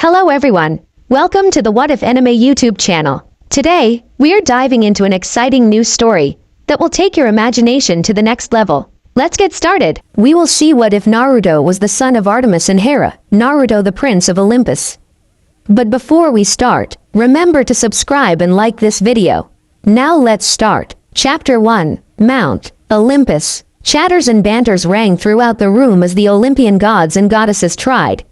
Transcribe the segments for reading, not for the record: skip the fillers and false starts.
Hello everyone, welcome to the What If Anime YouTube channel. Today, we're diving into an exciting new story that will take your imagination to the next level. Let's get started. We will see what if Naruto was the son of Artemis and Hera, Naruto the Prince of Olympus. But before we start, remember to subscribe and like this video. Now let's start. Chapter 1, Mount Olympus. Chatters and banters rang throughout the room as the Olympian gods and goddesses tried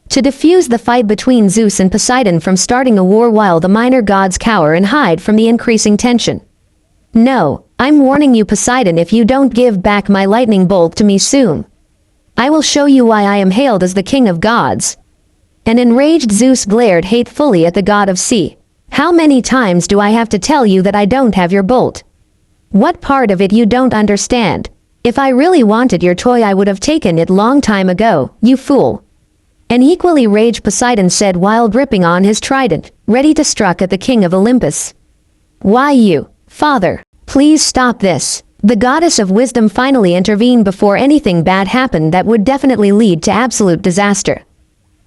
to defuse the fight between Zeus and Poseidon from starting a war while the minor gods cower and hide from the increasing tension. No, I'm warning you Poseidon, if you don't give back my lightning bolt to me soon, I will show you why I am hailed as the king of gods. An enraged Zeus glared hatefully at the god of sea. How many times do I have to tell you that I don't have your bolt? What part of it you don't understand? If I really wanted your toy I would have taken it long time ago, you fool. An equally raged Poseidon said while gripping on his trident, ready to strike at the king of Olympus. Why you, father, please stop this. The goddess of wisdom finally intervened before anything bad happened that would definitely lead to absolute disaster.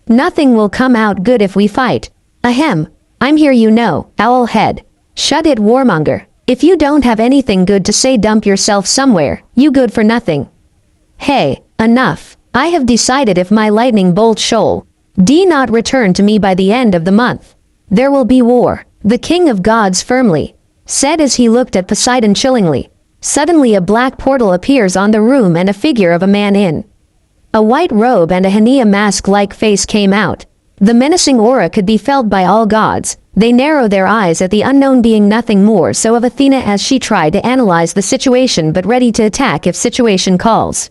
Nothing will come out good if we fight. Ahem, I'm here you know, owl head. Shut it warmonger. If you don't have anything good to say dump yourself somewhere, you good for nothing. Hey, enough. I have decided if my lightning bolt shall not return to me by the end of the month, there will be war. The king of gods firmly said as he looked at Poseidon chillingly. Suddenly a black portal appears on the room and a figure of a man in a white robe and a hyena mask-like face came out. The menacing aura could be felt by all gods. They narrow their eyes at the unknown being nothing more so of Athena as she tried to analyze the situation but ready to attack if situation calls.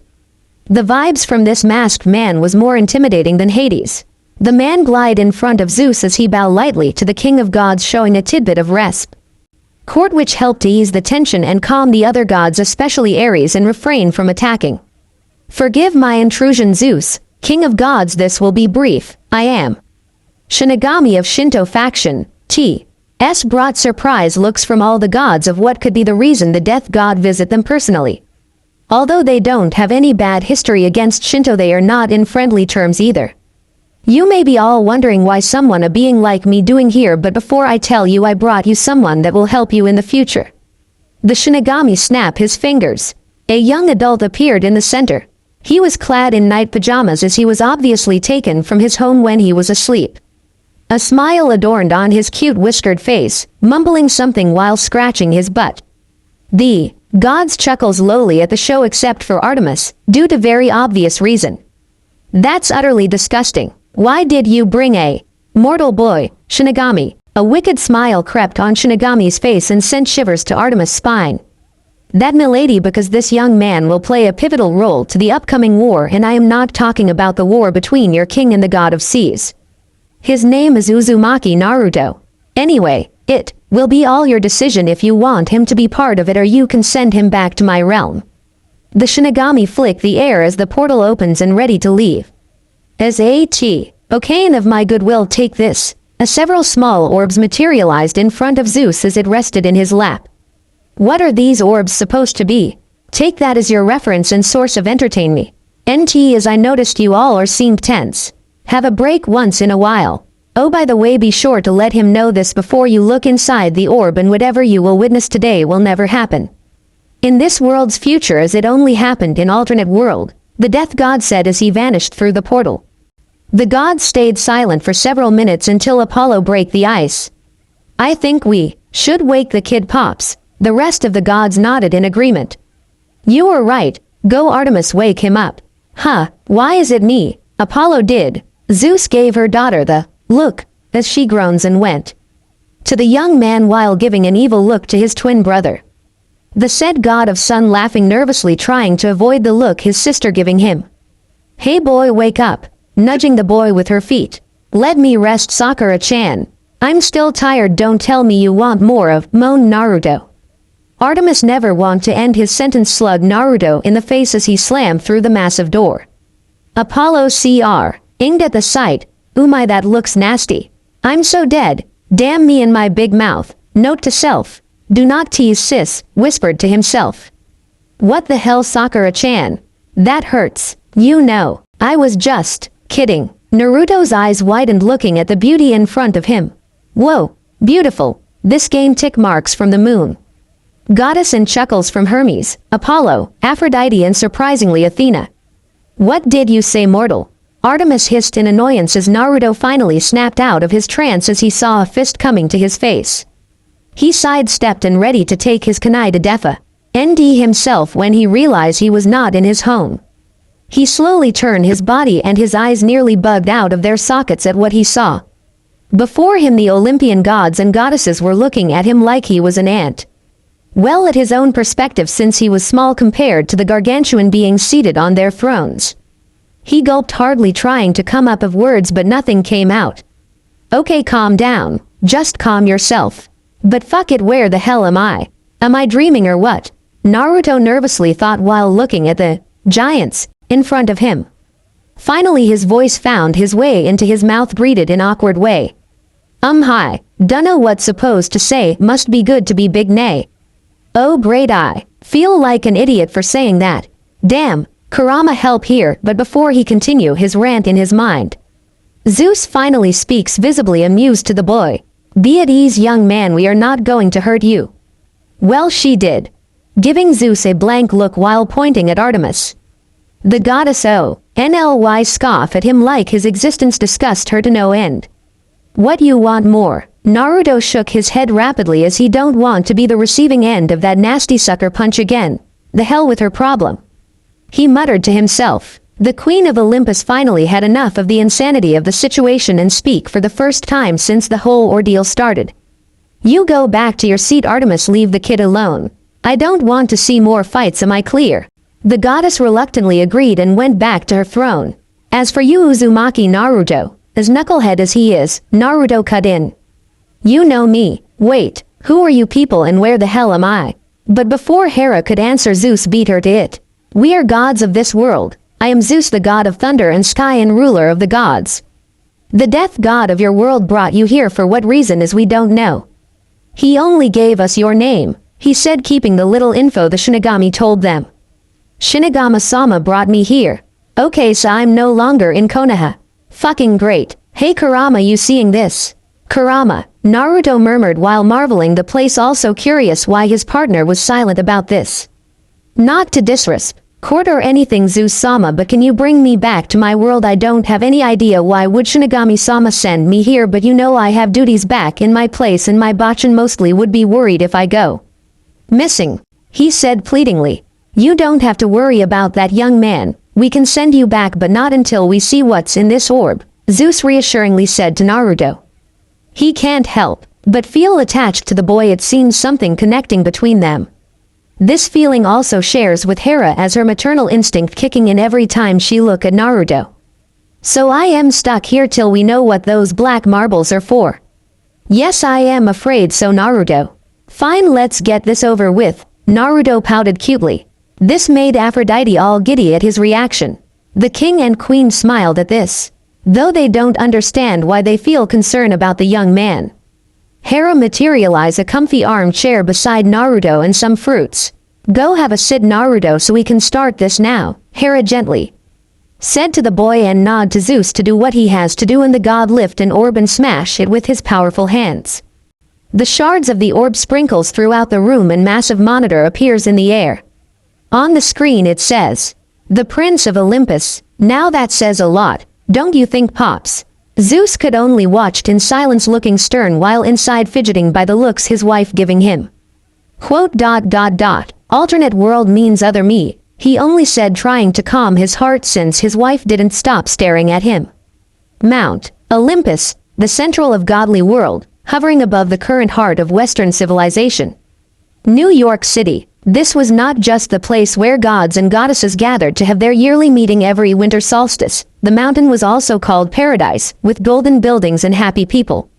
The vibes from this masked man was more intimidating than Hades. The man glided in front of Zeus as he bowed lightly to the king of gods, showing a tidbit of respect, which helped to ease the tension and calm the other gods, especially Ares, and refrain from attacking. Forgive my intrusion Zeus, king of gods, this will be brief. I am Shinigami of Shinto faction. T.S. brought surprise looks from all the gods of what could be the reason the death god visit them personally. Although they don't have any bad history against Shinto, they are not in friendly terms either. You may be all wondering why someone a being like me doing here, but before I tell you, I brought you someone that will help you in the future. The Shinigami snapped his fingers. A young adult appeared in the center. He was clad in night pajamas as he was obviously taken from his home when he was asleep. A smile adorned on his cute whiskered face, mumbling something while scratching his butt. The gods chuckles lowly at the show except for Artemis, due to very obvious reason. That's utterly disgusting. Why did you bring a mortal boy, Shinigami? A wicked smile crept on Shinigami's face and sent shivers to Artemis' spine. That milady, because this young man will play a pivotal role to the upcoming war, and I am not talking about the war between your king and the god of seas. His name is Uzumaki Naruto. Anyway, it will be all your decision if you want him to be part of it or you can send him back to my realm. The Shinigami flicked the air as the portal opens and ready to leave. As a token of my goodwill, take this. Several small orbs materialized in front of Zeus as it rested in his lap. What are these orbs supposed to be? Take that as your reference and source of entertain me. As I noticed you all are seemed tense. Have a break once in a while. Oh, by the way, be sure to let him know this before you look inside the orb, and whatever you will witness today will never happen in this world's future, as it only happened in alternate world, the death god said as he vanished through the portal. The gods stayed silent for several minutes until Apollo broke the ice. I think we should wake the kid Pops. The rest of the gods nodded in agreement. You are right. Go Artemis, wake him up. Huh, why is it me? Apollo did. Zeus gave her daughter the look as she groans and went to the young man while giving an evil look to his twin brother. The said god of sun laughing nervously, trying to avoid the look his sister giving him. Hey boy, wake up, nudging the boy with her feet. Let me rest, Sakura-chan. I'm still tired, don't tell me you want more of, moaned Naruto. Artemis never want to end his sentence, slugged Naruto in the face as he slammed through the massive door. Apollo inged at the sight. Ooh my, that looks nasty. I'm so dead. Damn me and my big mouth. Note to self. Do not tease sis, whispered to himself. What the hell, Sakura-chan? That hurts. You know, I was just kidding. Naruto's eyes widened looking at the beauty in front of him. Whoa, beautiful, this game tick marks from the moon. Goddess and chuckles from Hermes, Apollo, Aphrodite and surprisingly Athena. What did you say, mortal? Artemis hissed in annoyance as Naruto finally snapped out of his trance as he saw a fist coming to his face. He sidestepped and ready to take his kunai to Defa. ND himself when he realized he was not in his home. He slowly turned his body and his eyes nearly bugged out of their sockets at what he saw. Before him the Olympian gods and goddesses were looking at him like he was an ant. Well, at his own perspective since he was small compared to the gargantuan beings seated on their thrones. He gulped hardly trying to come up with words but nothing came out. Okay, calm down, just calm yourself. But fuck it, where the hell am I? Am I dreaming or what? Naruto nervously thought while looking at the giants in front of him. Finally his voice found his way into his mouth, greeted in awkward way. Hi, dunno what's supposed to say, must be good to be big nay. Oh great, I feel like an idiot for saying that. Damn, Kurama help here, but before he continue his rant in his mind. Zeus finally speaks, visibly amused to the boy. Be at ease young man, we are not going to hurt you. Well, she did. Giving Zeus a blank look while pointing at Artemis. The goddess ONLY scoffed at him like his existence disgusted her to no end. What you want more? Naruto shook his head rapidly as he don't want to be the receiving end of that nasty sucker punch again. The hell with her problem. He muttered to himself. The Queen of Olympus finally had enough of the insanity of the situation and speak for the first time since the whole ordeal started. You go back to your seat, Artemis, leave the kid alone. I don't want to see more fights, am I clear? The goddess reluctantly agreed and went back to her throne. As for you Uzumaki Naruto, as knucklehead as he is, Naruto cut in. You know me. Wait, who are you people and where the hell am I? But before Hera could answer, Zeus beat her to it. We are gods of this world. I am Zeus, the god of thunder and sky and ruler of the gods. The death god of your world brought you here for what reason is we don't know. He only gave us your name, he said, keeping the little info the Shinigami told them. Shinigami-sama brought me here. Okay, so I'm no longer in Konoha. Fucking great. Hey Kurama, you seeing this? Kurama, Naruto murmured while marveling the place, also curious why his partner was silent about this. Not to disrespect court or anything Zeus-sama, but can you bring me back to my world? I don't have any idea why would Shinigami-sama send me here, but you know I have duties back in my place and my bachan mostly would be worried if I go missing, he said pleadingly. You don't have to worry about that, young man. We can send you back but not until we see what's in this orb, Zeus reassuringly said to Naruto. He can't help but feel attached to the boy. It seems something connecting between them. This feeling also shares with Hera, as her maternal instinct kicking in every time she look at Naruto. So I am stuck here till we know what those black marbles are for. Yes, I am afraid so, Naruto. Fine, let's get this over with, Naruto pouted cutely. This made Aphrodite all giddy at his reaction. The king and queen smiled at this, though they don't understand why they feel concern about the young man. Hera materialized a comfy armchair beside Naruto and some fruits. Go have a sit, Naruto, so we can start this now, Hera gently said to the boy and nod to Zeus to do what he has to do, and the god lift an orb and smash it with his powerful hands. The shards of the orb sprinkles throughout the room and massive monitor appears in the air. On the screen it says, "The Prince of Olympus." Now that says a lot, don't you think, Pops? Zeus could only watched in silence, looking stern while inside fidgeting by the looks his wife giving him. Quote, ... alternate world means other me, he only said, trying to calm his heart since his wife didn't stop staring at him. Mount Olympus, the central of godly world, hovering above the current heart of Western civilization. New York City. This was not just the place where gods and goddesses gathered to have their yearly meeting every winter solstice. The mountain was also called Paradise, with golden buildings and happy people.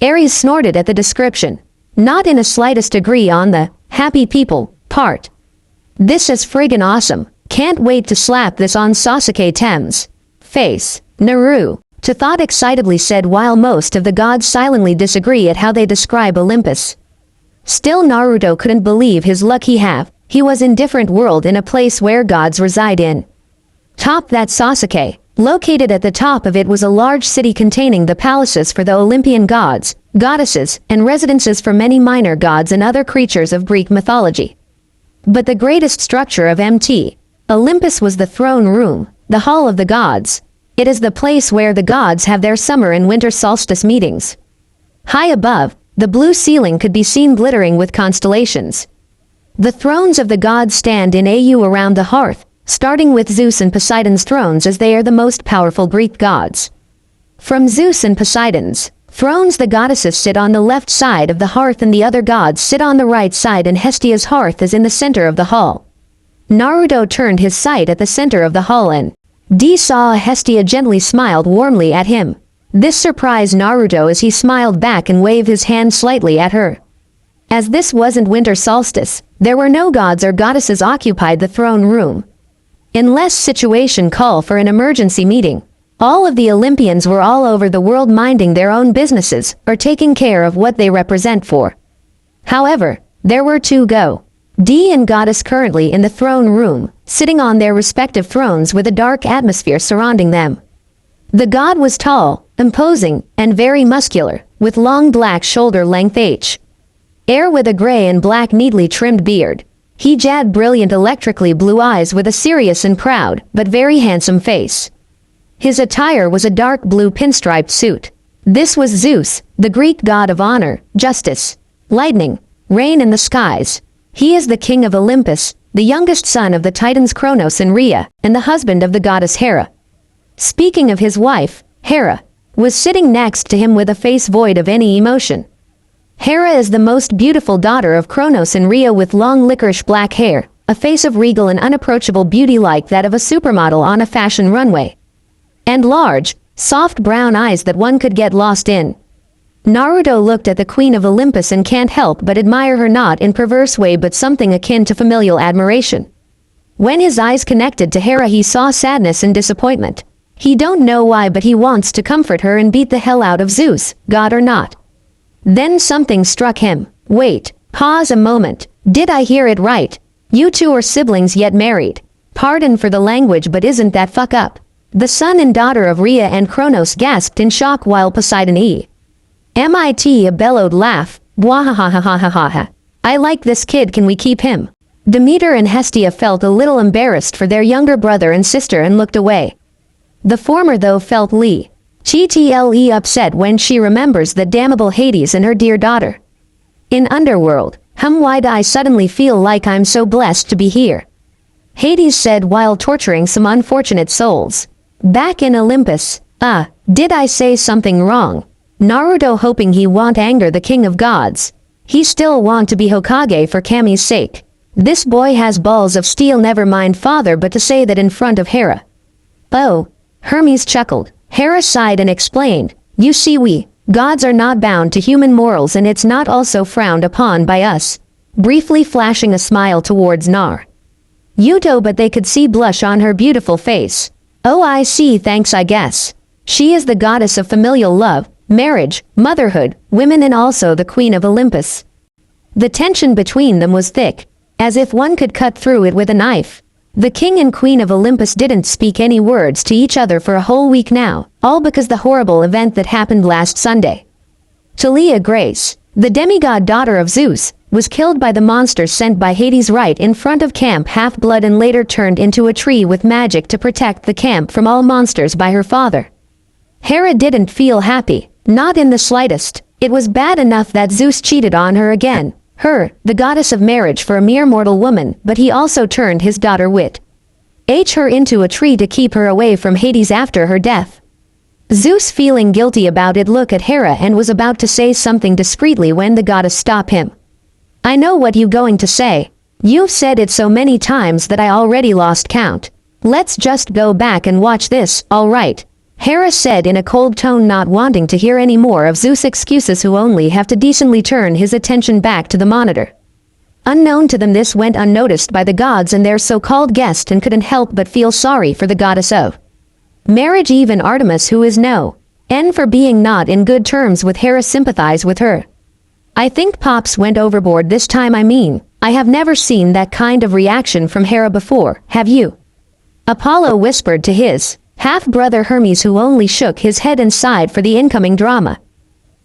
Ares snorted at the description, not in the slightest degree on the happy people part. This is friggin' awesome. Can't wait to slap this on Sasuke Tem's face. Naru, to thought excitedly said while most of the gods silently disagree at how they describe Olympus. Still, Naruto couldn't believe his luck. He was in different world, in a place where gods reside in. Top that, Sasuke. Located at the top of it was a large city containing the palaces for the Olympian gods, goddesses, and residences for many minor gods and other creatures of Greek mythology. But the greatest structure of Mt. Olympus was the throne room, the hall of the gods. It is the place where the gods have their summer and winter solstice meetings. High above, the blue ceiling could be seen glittering with constellations. The thrones of the gods stand in AU around the hearth, starting with Zeus and Poseidon's thrones as they are the most powerful Greek gods. From Zeus and Poseidon's thrones, the goddesses sit on the left side of the hearth and the other gods sit on the right side, and Hestia's hearth is in the center of the hall. Naruto turned his sight at the center of the hall and saw Hestia gently smiled warmly at him. This surprised Naruto as he smiled back and waved his hand slightly at her. As this wasn't winter solstice, there were no gods or goddesses occupied the throne room. Unless situation call for an emergency meeting, all of the Olympians were all over the world minding their own businesses or taking care of what they represent for. However, there were two D and goddess currently in the throne room, sitting on their respective thrones with a dark atmosphere surrounding them. The god was tall, imposing, and very muscular, with long black shoulder-length hair with a gray and black neatly trimmed beard. He had brilliant electrically blue eyes with a serious and proud, but very handsome face. His attire was a dark blue pinstriped suit. This was Zeus, the Greek god of honor, justice, lightning, rain in the skies. He is the king of Olympus, the youngest son of the titans Kronos and Rhea, and the husband of the goddess Hera. Speaking of his wife, Hera was sitting next to him with a face void of any emotion. Hera is the most beautiful daughter of Kronos and Rhea, with long licorice black hair, a face of regal and unapproachable beauty like that of a supermodel on a fashion runway, and large, soft brown eyes that one could get lost in. Naruto looked at the Queen of Olympus and can't help but admire her, not in perverse way but something akin to familial admiration. When his eyes connected to Hera, he saw sadness and disappointment. He don't know why, but he wants to comfort her and beat the hell out of Zeus, god or not. Then something struck him. Wait, pause a moment. Did I hear it right? You two are siblings yet married. Pardon for the language, but isn't that fuck up? The son and daughter of Rhea and Kronos gasped in shock while Poseidon a bellowed laugh. Bwahahahahaha. I like this kid, can we keep him? Demeter and Hestia felt a little embarrassed for their younger brother and sister and looked away. The former though felt GTLE upset when she remembers the damnable Hades and her dear daughter. In Underworld, why'd I suddenly feel like I'm so blessed to be here? Hades said while torturing some unfortunate souls. Back in Olympus, did I say something wrong? Naruto, hoping he won't anger the king of gods. He still want to be Hokage for Kami's sake. This boy has balls of steel, never mind father, but to say that in front of Hera. Oh, Hermes chuckled. Hera sighed and explained, you see, we gods are not bound to human morals, and it's not also frowned upon by us. Briefly flashing a smile towards Naruto, but they could see blush on her beautiful face. Oh, I see, thanks, I guess. She is the goddess of familial love, marriage, motherhood, women, and also the Queen of Olympus. The tension between them was thick, as if one could cut through it with a knife. The King and Queen of Olympus didn't speak any words to each other for a whole week now, all because the horrible event that happened last Sunday. Talia Grace, the demigod daughter of Zeus, was killed by the monsters sent by Hades right in front of Camp Half-Blood and later turned into a tree with magic to protect the camp from all monsters by her father. Hera didn't feel happy, not in the slightest. It was bad enough that Zeus cheated on her again. Her, the goddess of marriage for a mere mortal woman, but he also turned his daughter her into a tree to keep her away from Hades after her death. Zeus, feeling guilty about it, looked at Hera and was about to say something discreetly when the goddess stopped him. I know what you're going to say. You've said it so many times that I already lost count. Let's just go back and watch this, all right? Hera said in a cold tone, not wanting to hear any more of Zeus' excuses, who only have to decently turn his attention back to the monitor. Unknown to them, this went unnoticed by the gods and their so-called guest, and couldn't help but feel sorry for the goddess of marriage. Even Artemis, who is for being not in good terms with Hera, sympathized with her. I think Pops went overboard this time. I have never seen that kind of reaction from Hera before, have you? Apollo whispered to his half-brother Hermes, who only shook his head and sighed for the incoming drama.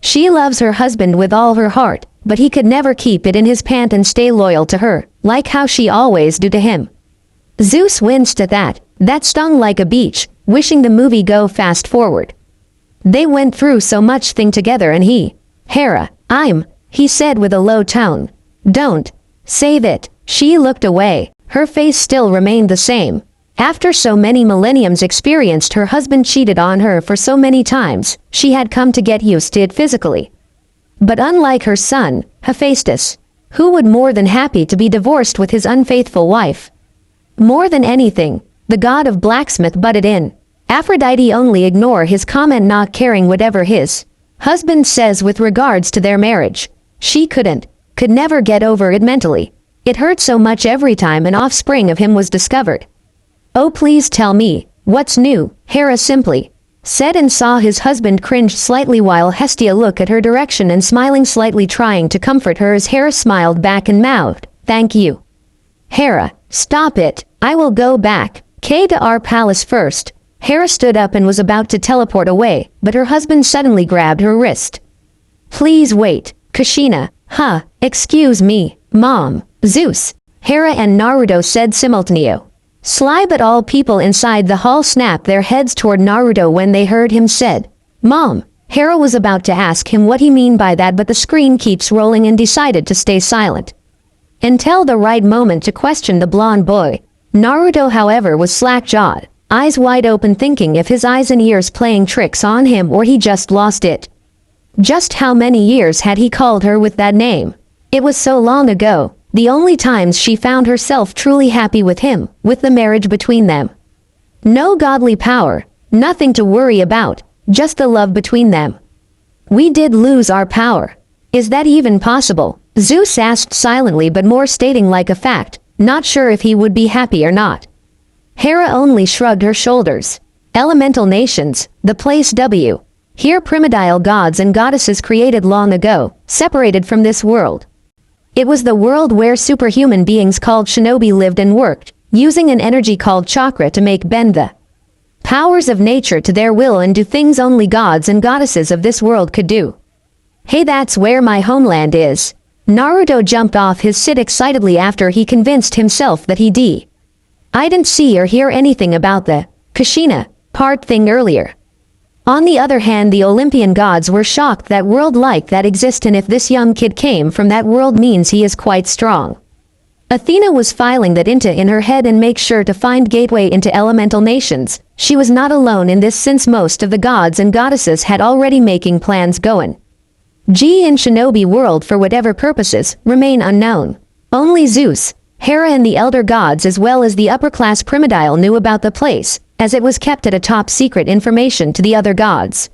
She loves her husband with all her heart, but he could never keep it in his pant and stay loyal to her, like how she always do to him. Zeus winced at that. That stung like a beach, wishing the movie go fast forward. They went through so much thing together and Hera, he said with a low tone. Don't. Save it. She looked away. Her face still remained the same. After so many millenniums experienced her husband cheated on her for so many times, she had come to get used to it physically. But unlike her son, Hephaestus, who would more than happy to be divorced with his unfaithful wife. More than anything, the god of blacksmith butted in. Aphrodite only ignore his comment, not caring whatever his husband says with regards to their marriage. She could never get over it mentally. It hurt so much every time an offspring of him was discovered. Oh, please tell me, what's new? Hera simply said, and saw his husband cringe slightly while Hestia looked at her direction and smiling slightly, trying to comfort her as Hera smiled back and mouthed, "Thank you." Hera, stop it, I will go back. To our palace first. Hera stood up and was about to teleport away, but her husband suddenly grabbed her wrist. Please wait, Kushina. Excuse me, Mom. Zeus, Hera and Naruto said simultaneously. Sly, but all people inside the hall snapped their heads toward Naruto when they heard him said, Mom. Hera was about to ask him what he mean by that, but the screen keeps rolling and decided to stay silent. Until the right moment to question the blonde boy. Naruto, however, was slack-jawed, eyes wide open, thinking if his eyes and ears playing tricks on him or he just lost it. Just how many years had he called her with that name? It was so long ago. The only times she found herself truly happy with him, with the marriage between them. No godly power, nothing to worry about, just the love between them. We did lose our power. Is that even possible? Zeus asked silently, but more stating like a fact, not sure if he would be happy or not. Hera only shrugged her shoulders. Elemental nations, the place here primordial gods and goddesses created long ago, separated from this world. It was the world where superhuman beings called shinobi lived and worked, using an energy called chakra to make bend the powers of nature to their will and do things only gods and goddesses of this world could do. Hey, that's where my homeland is. Naruto jumped off his seat excitedly after he convinced himself that I didn't see or hear anything about the Kushina part thing earlier. On the other hand, the Olympian gods were shocked that world like that exists, and if this young kid came from that world means he is quite strong. Athena was filing that into in her head and make sure to find gateway into elemental nations. She was not alone in this, since most of the gods and goddesses had already making plans going. In shinobi world, for whatever purposes, remain unknown. Only Zeus, Hera and the elder gods as well as the upper-class primordial knew about the place, as it was kept at a top-secret information to the other gods.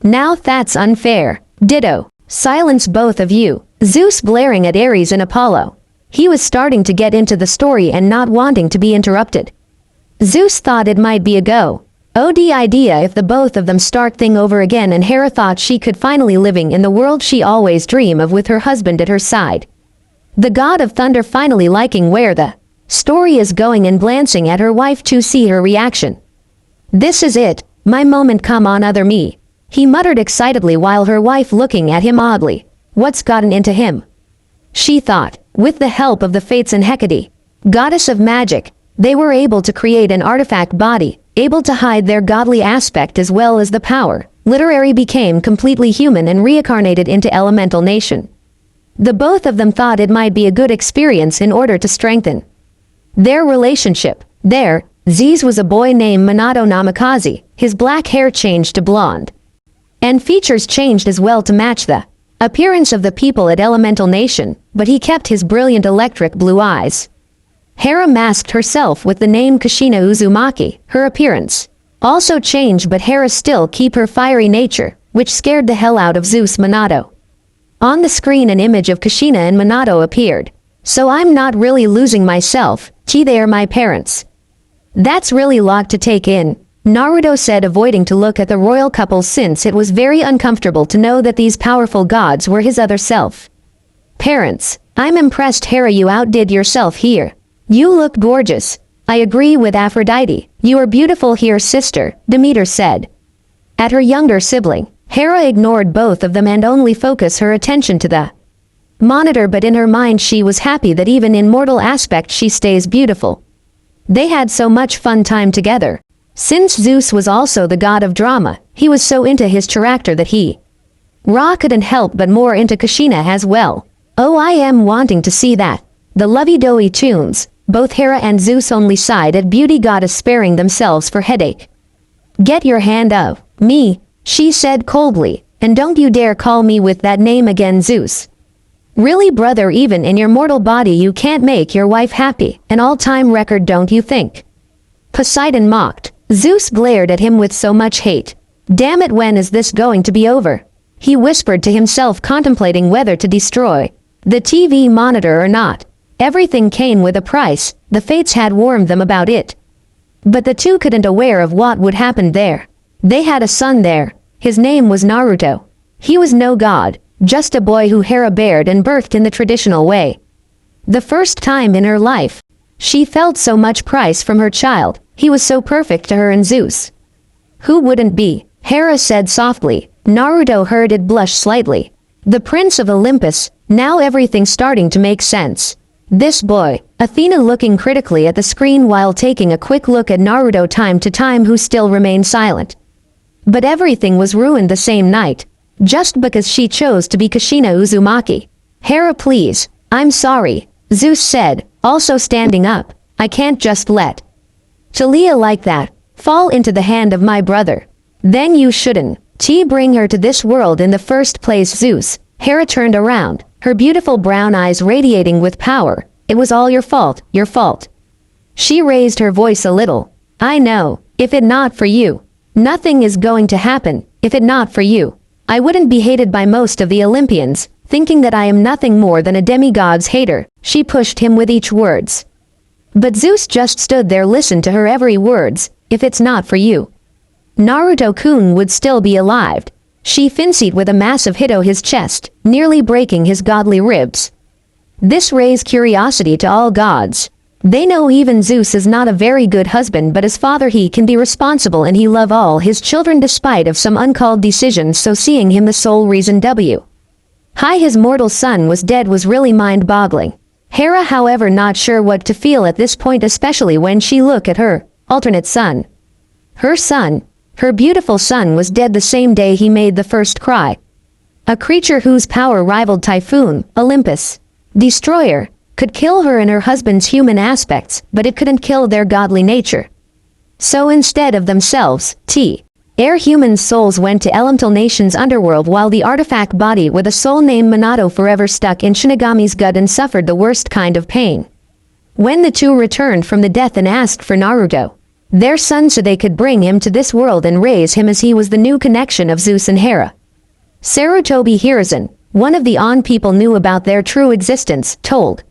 Now that's unfair. Ditto. Silence both of you. Zeus blaring at Ares and Apollo. He was starting to get into the story and not wanting to be interrupted. Zeus thought it might be a good idea if the both of them start thing over again, and Hera thought she could finally living in the world she always dream of with her husband at her side. The god of thunder finally liking where the story is going and glancing at her wife to see her reaction. This is it, my moment, come on other me. He muttered excitedly while her wife looking at him oddly. What's gotten into him? She thought, with the help of the fates and Hecate, goddess of magic, they were able to create an artifact body, able to hide their godly aspect as well as the power. Literary became completely human and reincarnated into elemental nation. The both of them thought it might be a good experience in order to strengthen their relationship. Z's was a boy named Minato Namikaze. His black hair changed to blonde, and features changed as well to match the appearance of the people at Elemental Nation, but he kept his brilliant electric blue eyes. Hera masked herself with the name Kushina Uzumaki. Her appearance also changed, but Hera still keep her fiery nature, which scared the hell out of Zeus. Minato. On the screen an image of Kushina and Minato appeared. So I'm not really losing myself. They are my parents. That's really lot to take in, Naruto said, avoiding to look at the royal couple since it was very uncomfortable to know that these powerful gods were his other self. Parents, I'm impressed, Hera, you outdid yourself here. You look gorgeous. I agree with Aphrodite. "You are beautiful here, sister," Demeter said. At her younger sibling, Hera ignored both of them and only focused her attention to the monitor, but in her mind she was happy that even in mortal aspect she stays beautiful. They had so much fun time together. Since Zeus was also the god of drama, he was so into his character that he couldn't help but more into Kushina as well. "Oh, I am wanting to see that." The lovey-dovey tunes, both Hera and Zeus only sighed at beauty goddess sparing themselves for headache. "Get your hand off me," she said coldly, "and don't you dare call me with that name again, Zeus. Really, brother, even in your mortal body you can't make your wife happy, an all-time record, don't you think?" Poseidon mocked. Zeus glared at him with so much hate. "Damn it, when is this going to be over?" He whispered to himself, contemplating whether to destroy the TV monitor or not. Everything came with a price, the fates had warned them about it. But the two couldn't aware of what would happen there. They had a son there. His name was Naruto. He was no god, just a boy who Hera bared and birthed in the traditional way. The first time in her life, she felt so much price from her child. He was so perfect to her and Zeus. "Who wouldn't be?" Hera said softly. Naruto heard it, blush slightly. The Prince of Olympus, now everything's starting to make sense. This boy, Athena looking critically at the screen while taking a quick look at Naruto time to time, who still remained silent. But everything was ruined the same night, just because she chose to be Kushina Uzumaki. "Hera, please, I'm sorry," Zeus said, also standing up. "I can't just let Talia like that fall into the hand of my brother." "Then you shouldn't bring her to this world in the first place, Zeus." Hera turned around, her beautiful brown eyes radiating with power. "It was all your fault, your fault." She raised her voice a little. "I know, if it not for you, nothing is going to happen. If it not for you, I wouldn't be hated by most of the Olympians, thinking that I am nothing more than a demigod's hater." She pushed him with each words. But Zeus just stood there, listened to her every words. "If it's not for you, Naruto-kun would still be alive." She fancied with a massive hit on his chest, nearly breaking his godly ribs. This raised curiosity to all gods. They know even Zeus is not a very good husband, but as father he can be responsible and he love all his children despite of some uncalled decisions, so seeing him the sole reason his mortal son was dead was really mind-boggling. Hera, however, not sure what to feel at this point, especially when she looked at her alternate son. Her beautiful son was dead the same day he made the first cry. A creature whose power rivaled Typhoon, Olympus, Destroyer, could kill her and her husband's human aspects, but it couldn't kill their godly nature. So instead of themselves, humans' souls went to elemental nation's underworld, while the artifact body with a soul named Minato forever stuck in Shinigami's gut and suffered the worst kind of pain. When the two returned from the death and asked for Naruto, their son, so they could bring him to this world and raise him as he was the new connection of Zeus and Hera. Sarutobi Hiruzen, one of the On people, knew about their true existence, told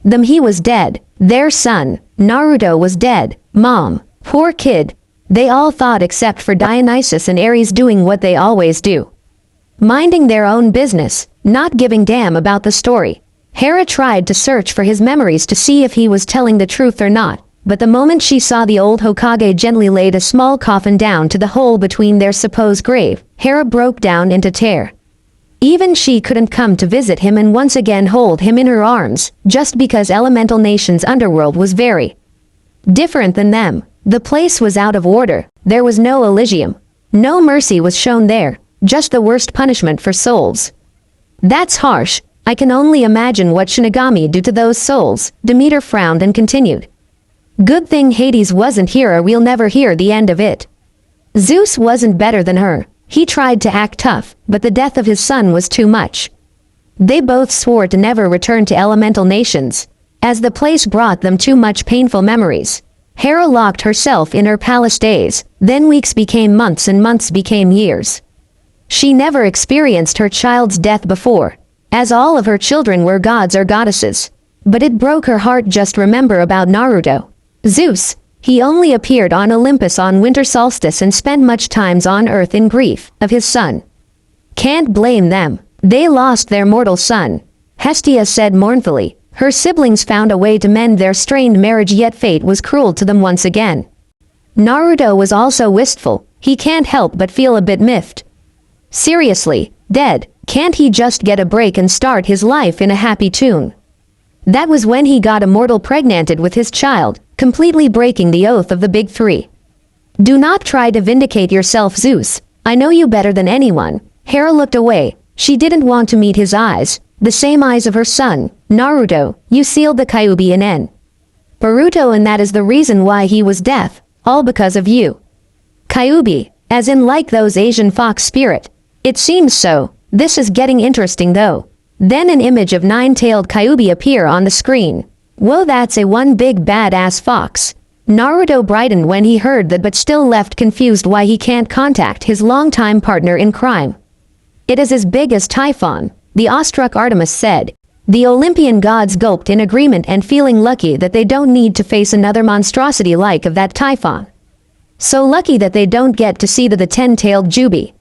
them he was dead. Their son, Naruto, was dead. Mom, poor kid. They all thought, except for Dionysus and Ares, doing what they always do, minding their own business, not giving damn about the story. Hera tried to search for his memories to see if he was telling the truth or not. But the moment she saw the old Hokage gently laid a small coffin down to the hole between their supposed grave, Hera broke down into tears. Even she couldn't come to visit him and once again hold him in her arms, just because Elemental Nation's underworld was very different than them. The place was out of order. There was no Elysium. No mercy was shown there, just the worst punishment for souls. "That's harsh. I can only imagine what Shinigami do to those souls." Demeter frowned and continued. "Good thing Hades wasn't here, or we'll never hear the end of it." Zeus wasn't better than her. He tried to act tough, but the death of his son was too much. They both swore to never return to elemental nations, as the place brought them too much painful memories. Hera locked herself in her palace days, then weeks became months and months became years. She never experienced her child's death before, as all of her children were gods or goddesses. But it broke her heart just remember about Naruto. Zeus, he only appeared on Olympus on winter solstice and spent much times on earth in grief of his son. Can't blame them. They lost their mortal son. Hestia said mournfully. Her siblings found a way to mend their strained marriage, yet fate was cruel to them once again. Naruto was also wistful. He can't help but feel a bit miffed. Seriously, dead, can't he just get a break and start his life in a happy tune? That was when he got immortal pregnanted with his child, completely breaking the oath of the big three. Do not try to vindicate yourself, Zeus. I know you better than anyone. Hera looked away. She didn't want to meet his eyes, the same eyes of her son. Naruto, you sealed the Kyuubi in N. Boruto, and that is the reason why he was deaf, all because of you. Kyuubi, as in like those Asian fox spirit. It seems so. This is getting interesting though. Then an image of nine-tailed Kyuubi appear on the screen. Whoa, that's a one big badass fox. Naruto brightened when he heard that, but still left confused why he can't contact his longtime partner in crime. It is as big as Typhon, the awestruck Artemis said. The Olympian gods gulped in agreement and feeling lucky that they don't need to face another monstrosity like of that Typhon. So lucky that they don't get to see the 10-tailed Jubi.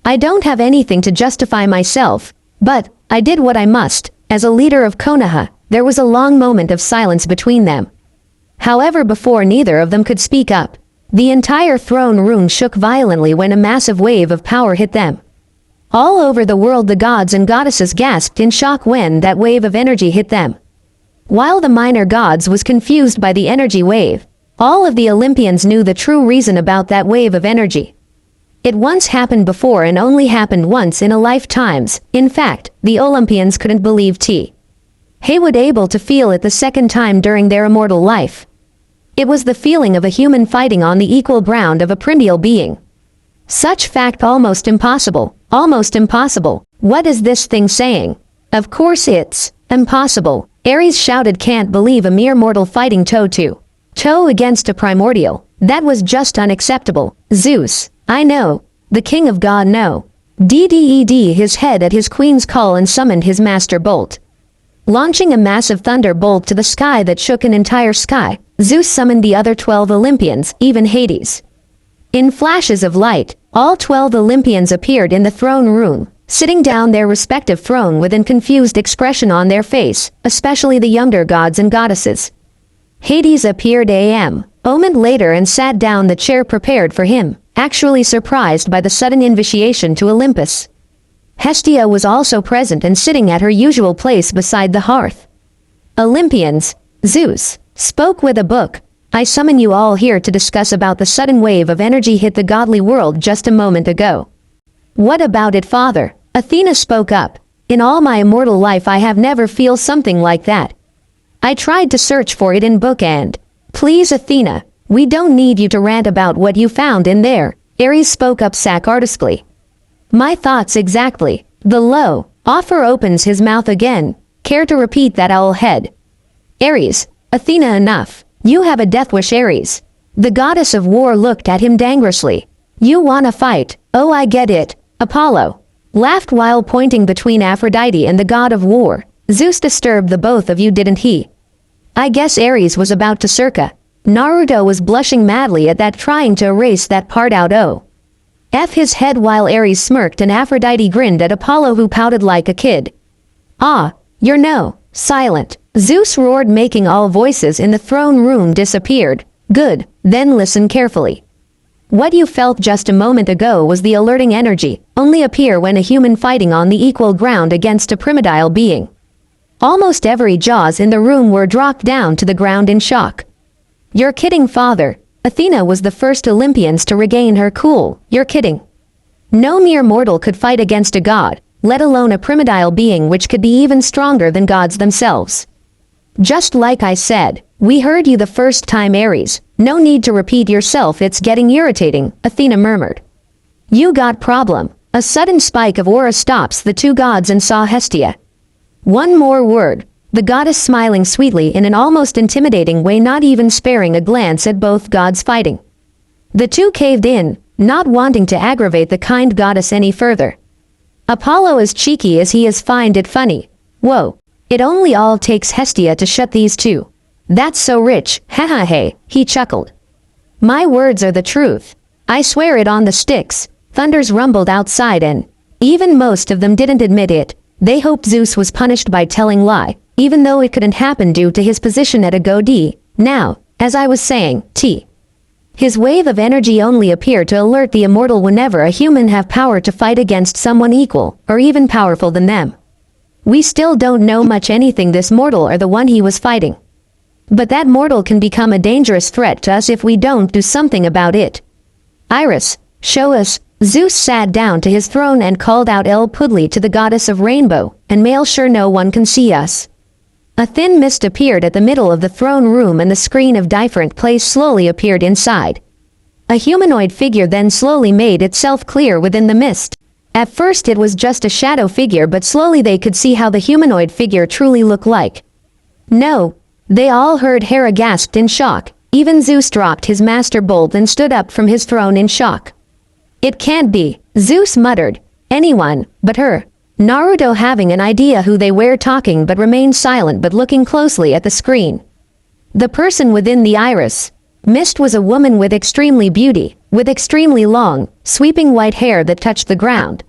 I don't have anything to justify myself, but I did what I must. As a leader of Konoha, there was a long moment of silence between them. However, before neither of them could speak up, the entire throne room shook violently when a massive wave of power hit them. All over the world the gods and goddesses gasped in shock when that wave of energy hit them. While the minor gods was confused by the energy wave, all of the Olympians knew the true reason about that wave of energy. It once happened before and only happened once in a lifetimes. In fact, the Olympians couldn't believe They would able to feel it the second time during their immortal life. It was the feeling of a human fighting on the equal ground of a primordial being. Such fact almost impossible. Almost impossible. What is this thing saying? Of course it's impossible. Ares shouted, can't believe a mere mortal fighting toe against a primordial. That was just unacceptable. Zeus, I know. The king of God no. Dead his head at his queen's call and summoned his master bolt. Launching a massive thunderbolt to the sky that shook an entire sky, Zeus summoned the other 12 Olympians, even Hades. In flashes of light, all 12 Olympians appeared in the throne room, sitting down their respective throne with an confused expression on their face, especially the younger gods and goddesses. Hades appeared a moment later and sat down the chair prepared for him, actually surprised by the sudden invitation to Olympus. Hestia was also present and sitting at her usual place beside the hearth. Olympians, Zeus spoke with a book. I summon you all here to discuss about the sudden wave of energy hit the godly world just a moment ago. What about it, Father? Athena spoke up. In all my immortal life I have never feel something like that. I tried to search for it in book and... Please Athena, we don't need you to rant about what you found in there. Ares spoke up sarcastically. My thoughts exactly. The low offer opens his mouth again. Care to repeat that, owl head? Ares, Athena, enough. You have a death wish, Ares. The goddess of war looked at him dangerously. You wanna fight? Oh, I get it. Apollo laughed while pointing between Aphrodite and the god of war. Zeus disturbed the both of you, didn't he? I guess Ares was about to circa. Naruto was blushing madly at that, trying to erase that part out. His head while Ares smirked and Aphrodite grinned at Apollo, who pouted like a kid. Ah, you're no silent. Zeus roared, making all voices in the throne room disappeared. Good, then listen carefully. What you felt just a moment ago was the alerting energy, only appear when a human fighting on the equal ground against a primordial being. Almost every jaws in the room were dropped down to the ground in shock. You're kidding, Father. Athena was the first Olympians to regain her cool. You're kidding. No mere mortal could fight against a god, let alone a primordial being which could be even stronger than gods themselves. Just like I said, we heard you the first time, Ares. No need to repeat yourself, it's getting irritating, Athena murmured. You got problem. A sudden spike of aura stops the two gods and saw Hestia. One more word. The goddess smiling sweetly in an almost intimidating way, not even sparing a glance at both gods fighting. The two caved in, not wanting to aggravate the kind goddess any further. Apollo, as cheeky as he is, find it funny. Whoa, it only all takes Hestia to shut these two. That's so rich, haha hey, he chuckled. My words are the truth. I swear it on the sticks. Thunders rumbled outside and even most of them didn't admit it. They hoped Zeus was punished by telling lie, even though it couldn't happen due to his position at a godee. Now, as I was saying, His wave of energy only appeared to alert the immortal whenever a human have power to fight against someone equal, or even powerful than them. We still don't know much anything this mortal or the one he was fighting. But that mortal can become a dangerous threat to us if we don't do something about it. Iris, show us. Zeus sat down to his throne and called out El Pudli to the goddess of rainbow, and make sure no one can see us. A thin mist appeared at the middle of the throne room and the screen of different place slowly appeared inside. A humanoid figure then slowly made itself clear within the mist. At first it was just a shadow figure, but slowly they could see how the humanoid figure truly looked like. No, they all heard. Hera gasped in shock. Even Zeus dropped his master bolt and stood up from his throne in shock. It can't be, Zeus muttered. Anyone but her. Naruto, having an idea who they were talking, but remained silent but looking closely at the screen. The person within the iris mist was a woman with extremely beauty, with extremely long, sweeping white hair that touched the ground.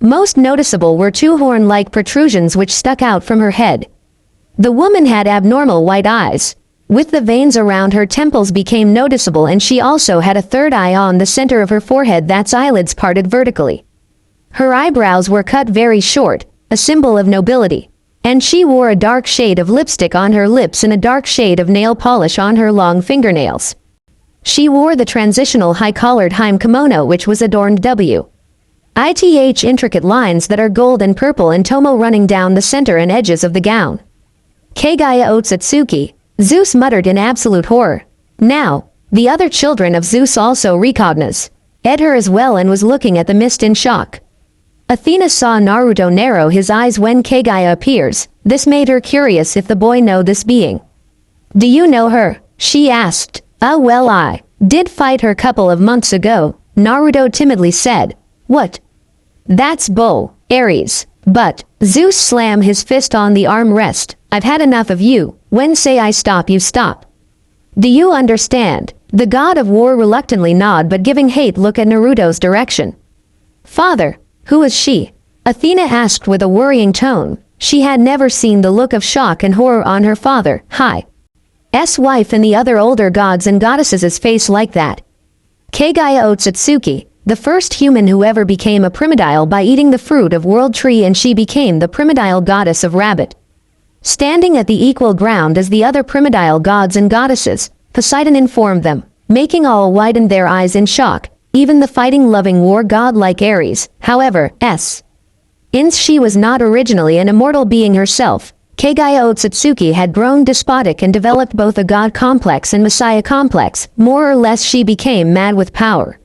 Most noticeable were two horn-like protrusions which stuck out from her head. The woman had abnormal white eyes, with the veins around her temples became noticeable, and she also had a third eye on the center of her forehead, that's eyelids parted vertically. Her eyebrows were cut very short, a symbol of nobility, and she wore a dark shade of lipstick on her lips and a dark shade of nail polish on her long fingernails. She wore the transitional high-collared Haim kimono, which was adorned with intricate lines that are gold and purple and tomo running down the center and edges of the gown. Kagaya Otsutsuki, Zeus muttered in absolute horror. Now, the other children of Zeus also recognized her as well and was looking at the mist in shock. Athena saw Naruto narrow his eyes when Kagaya appears. This made her curious if the boy know this being. Do you know her? She asked. Well, I did fight her couple of months ago, Naruto timidly said. What? That's bull, Ares. But, Zeus slammed his fist on the armrest. I've had enough of you. When say I stop, you stop. Do you understand? The god of war reluctantly nodded, but giving hate look at Naruto's direction. Father, who is she? Athena asked with a worrying tone. She had never seen the look of shock and horror on her father, wife and the other older gods and goddesses' face like that. Kagaya Otsutsuki, the first human who ever became a primordial by eating the fruit of world tree, and she became the primordial goddess of rabbit. Standing at the equal ground as the other primordial gods and goddesses, Poseidon informed them, making all widen their eyes in shock, even the fighting-loving war god like Ares. However, since she was not originally an immortal being herself, Kagaya Otsutsuki had grown despotic and developed both a god complex and messiah complex. More or less she became mad with power.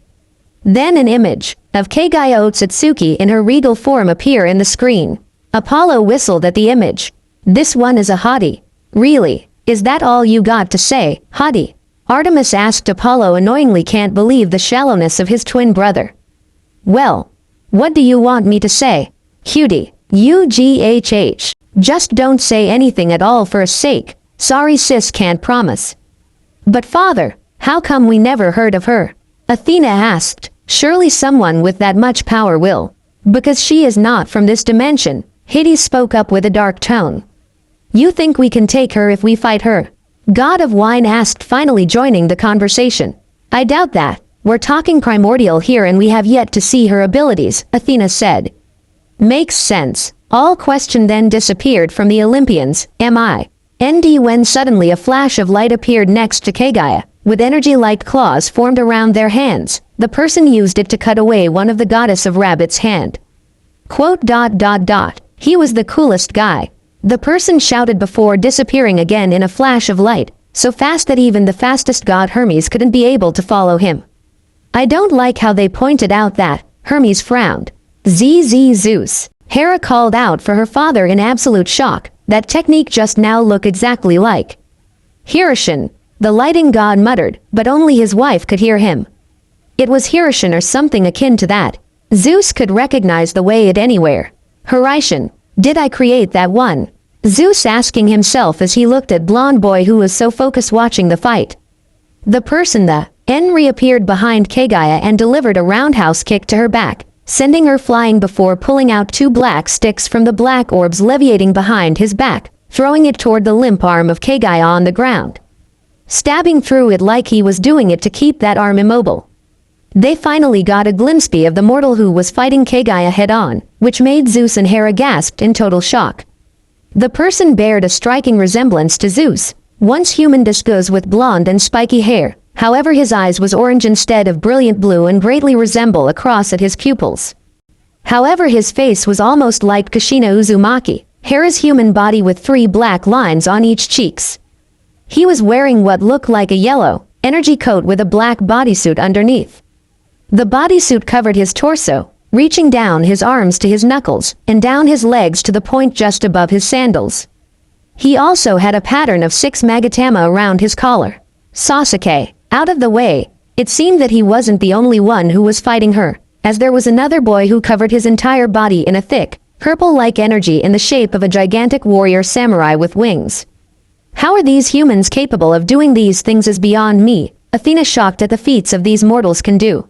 Then an image of Kagaya Otsutsuki in her regal form appeared in the screen. Apollo whistled at the image. This one is a hottie. Really? Is that all you got to say, hottie? Artemis asked. Apollo annoyingly can't believe the shallowness of his twin brother. Well, what do you want me to say? Cutie. UGHH. Just don't say anything at all for a sake. Sorry sis, can't promise. But father, how come we never heard of her? Athena asked. Surely someone with that much power will. Because she is not from this dimension. Hades spoke up with a dark tone. You think we can take her if we fight her? God of Wine asked, finally joining the conversation. I doubt that. We're talking primordial here and we have yet to see her abilities, Athena said. Makes sense. All question then disappeared from the Olympians. When suddenly a flash of light appeared next to Kagaya, with energy-like claws formed around their hands. The person used it to cut away one of the goddess of rabbit's hand. Quote. He was the coolest guy. The person shouted before disappearing again in a flash of light, so fast that even the fastest god Hermes couldn't be able to follow him. I don't like how they pointed out that. Hermes frowned. Zeus. Hera called out for her father in absolute shock. That technique just now looked exactly like Hiroshine. The lighting god muttered, but only his wife could hear him. It was Hiroshine or something akin to that. Zeus could recognize the way it anywhere. Hiroshine. Did I create that one? Zeus asking himself as he looked at blonde boy who was so focused watching the fight. The person reappeared behind Kagaya and delivered a roundhouse kick to her back, sending her flying before pulling out two black sticks from the black orbs leviating behind his back, throwing it toward the limp arm of Kagaya on the ground. stabbing through it like he was doing it to keep that arm immobile. They finally got a glimpse of the mortal who was fighting Kaguya head-on, which made Zeus and Hera gasp in total shock. The person bared a striking resemblance to Zeus, once human disguised with blonde and spiky hair. However, his eyes was orange instead of brilliant blue and greatly resemble a cross at his pupils. However, his face was almost like Kushina Uzumaki, Hera's human body with 3 black lines on each cheeks. He was wearing what looked like a yellow, energy coat with a black bodysuit underneath. The bodysuit covered his torso, reaching down his arms to his knuckles, and down his legs to the point just above his sandals. He also had a pattern of 6 magatama around his collar. Sasuke, out of the way, it seemed that he wasn't the only one who was fighting her, as there was another boy who covered his entire body in a thick, purple-like energy in the shape of a gigantic warrior samurai with wings. How are these humans capable of doing these things is beyond me, Athena shocked at the feats of these mortals can do.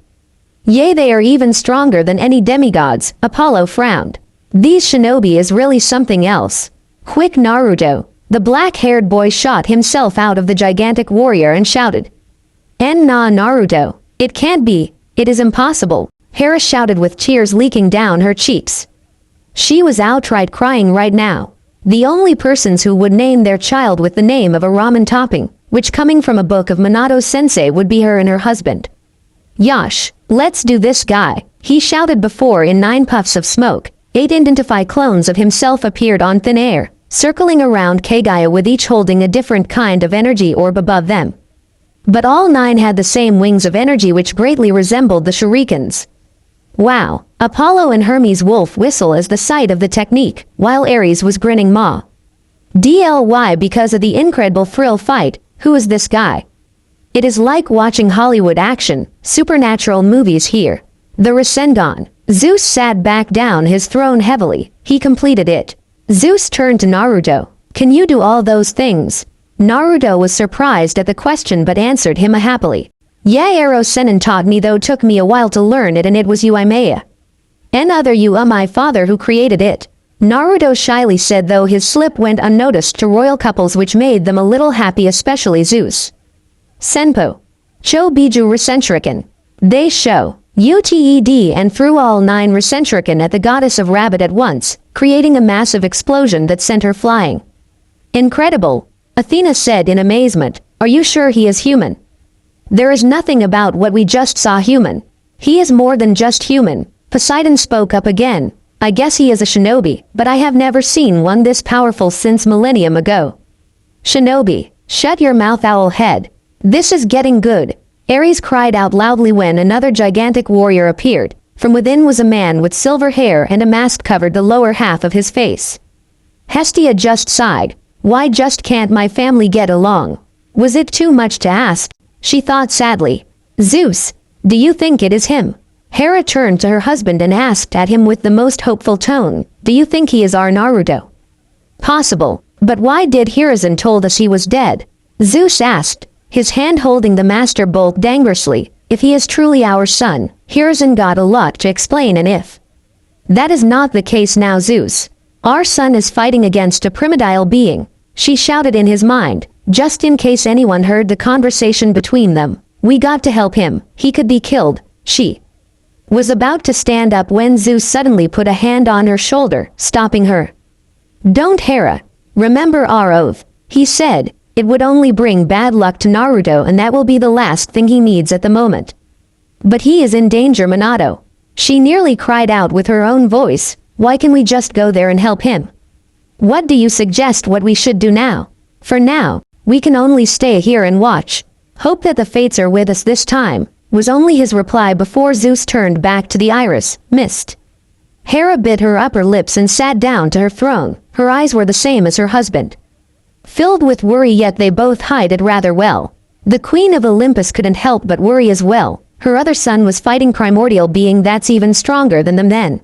Yea, they are even stronger than any demigods, Apollo frowned. These shinobi is really something else. Quick Naruto, the black-haired boy shot himself out of the gigantic warrior and shouted. "Nah, Naruto, it can't be, it is impossible," Hera shouted with tears leaking down her cheeks. She was outright crying right now. The only persons who would name their child with the name of a ramen topping, which coming from a book of Minato-sensei would be her and her husband. "Yash, let's do this, guy," he shouted before in 9 puffs of smoke. 8 identified clones of himself appeared on thin air, circling around Kaguya with each holding a different kind of energy orb above them. But all 9 had the same wings of energy which greatly resembled the shurikens. Wow, Apollo and Hermes wolf whistle as the sight of the technique, while Ares was grinning maw. DLY because of the incredible thrill fight, who is this guy? It is like watching Hollywood action, supernatural movies here. The Rasengan. Zeus sat back down his throne heavily, he completed it. Zeus turned to Naruto. "Can you do all those things?" Naruto was surprised at the question but answered him happily. "Yeah, Ero Senin taught me, though took me a while to learn it, and it was you Imea. And other you my father who created it." Naruto shyly said, though his slip went unnoticed to royal couples, which made them a little happy, especially Zeus. Senpo. Cho Biju Recentrican. They show. UTED and threw all 9 Recentrican at the goddess of rabbit at once, creating a massive explosion that sent her flying. "Incredible," Athena said in amazement. "Are you sure he is human?" "There is nothing about what we just saw human. He is more than just human." Poseidon spoke up again. "I guess he is a shinobi, but I have never seen one this powerful since millennium ago." "Shinobi, shut your mouth, owl head. This is getting good." Ares cried out loudly when another gigantic warrior appeared. From within was a man with silver hair and a mask covered the lower half of his face. Hestia just sighed. "Why just can't my family get along? Was it too much to ask?" She thought sadly. "Zeus, do you think it is him?" Hera turned to her husband and asked at him with the most hopeful tone, "Do you think he is our Naruto?" "Possible, but why did Hiruzen told us he was dead?" Zeus asked, his hand holding the master bolt dangerously. "If he is truly our son, Hiruzen got a lot to explain, and if that is not the case now, Zeus, our son is fighting against a primordial being," she shouted in his mind, just in case anyone heard the conversation between them. "We got to help him, he could be killed." She was about to stand up when Zeus suddenly put a hand on her shoulder, stopping her. "Don't, Hera. Remember our oath," he said. "It would only bring bad luck to Naruto, and that will be the last thing he needs at the moment." "But he is in danger, Minato," she nearly cried out with her own voice. "Why can we just go there and help him? What do you suggest what we should do now?" "For now, we can only stay here and watch. Hope that the fates are with us this time," was only his reply before Zeus turned back to the iris mist. Hera bit her upper lips and sat down to her throne. Her eyes were the same as her husband, filled with worry, yet they both hid it rather well. The Queen of Olympus couldn't help but worry as well. Her other son was fighting primordial being that's even stronger than them then.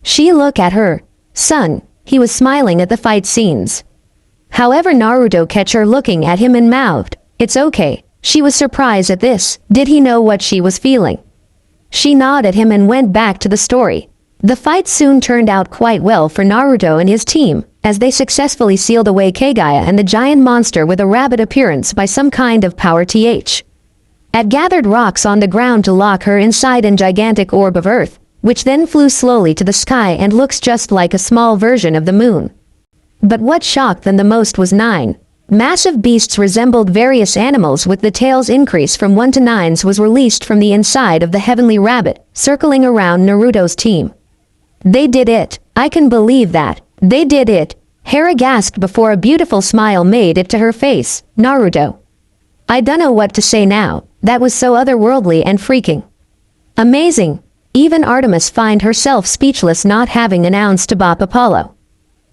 She looked at her son. He was smiling at the fight scenes. However, Naruto catch her looking at him and mouthed, "It's okay." She was surprised at this. Did he know what she was feeling? She nodded at him and went back to the story. The fight soon turned out quite well for Naruto and his team. as they successfully sealed away Kagaya and the giant monster with a rabbit appearance by some kind of power th. At gathered rocks on the ground to lock her inside an gigantic orb of earth, which then flew slowly to the sky and looks just like a small version of the moon. But what shocked them the most was 9. Massive beasts resembled various animals with the tails increase from 1 to 9s was released from the inside of the heavenly rabbit, circling around Naruto's team. They did it. I can believe that. They did it. Hera gasped before a beautiful smile made it to her face. Naruto. I dunno what to say now. That was so otherworldly and freaking amazing. Even Artemis found herself speechless, not having an ounce to bop Apollo.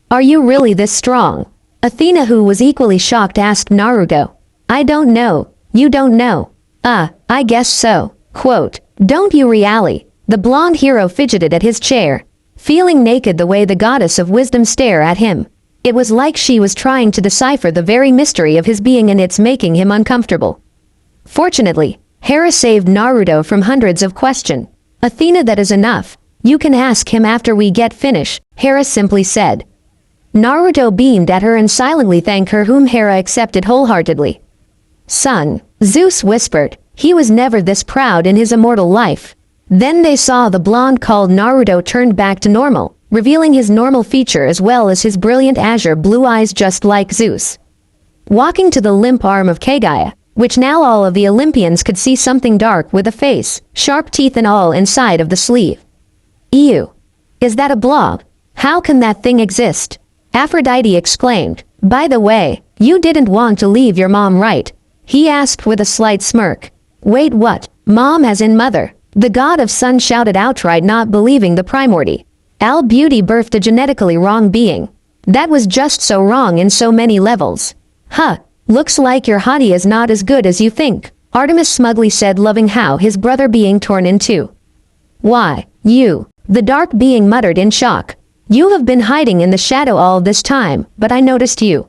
Are you really this strong? Athena, who was equally shocked, asked Naruto. I don't know. You don't know? I guess so. Quote, don't you really? The blonde hero fidgeted at his chair, feeling naked the way the goddess of wisdom stared at him. It was like she was trying to decipher the very mystery of his being, and it's making him uncomfortable. Fortunately, Hera saved Naruto from hundreds of questions. Athena, that is enough. You can ask him after we get finished, Hera simply said. Naruto beamed at her and silently thanked her, whom Hera accepted wholeheartedly. Son, Zeus whispered. He was never this proud in his immortal life. Then they saw the blonde called Naruto turned back to normal, revealing his normal feature as well as his brilliant azure blue eyes just like Zeus. Walking to the limp arm of Kagaya, which now all of the Olympians could see something dark with a face, sharp teeth and all inside of the sleeve. Ew. Is that a blob? How can that thing exist? Aphrodite exclaimed. By the way, you didn't want to leave your mom, right? He asked with a slight smirk. Wait, what? Mom as in mother? The god of sun shouted outright, not believing the primordial beauty birthed a genetically wrong being. That was just so wrong in so many levels. Huh. Looks like your hottie is not as good as you think, Artemis smugly said, loving how his brother being torn in two. Why, you, the dark being muttered in shock. You have been hiding in the shadow all this time, but I noticed you.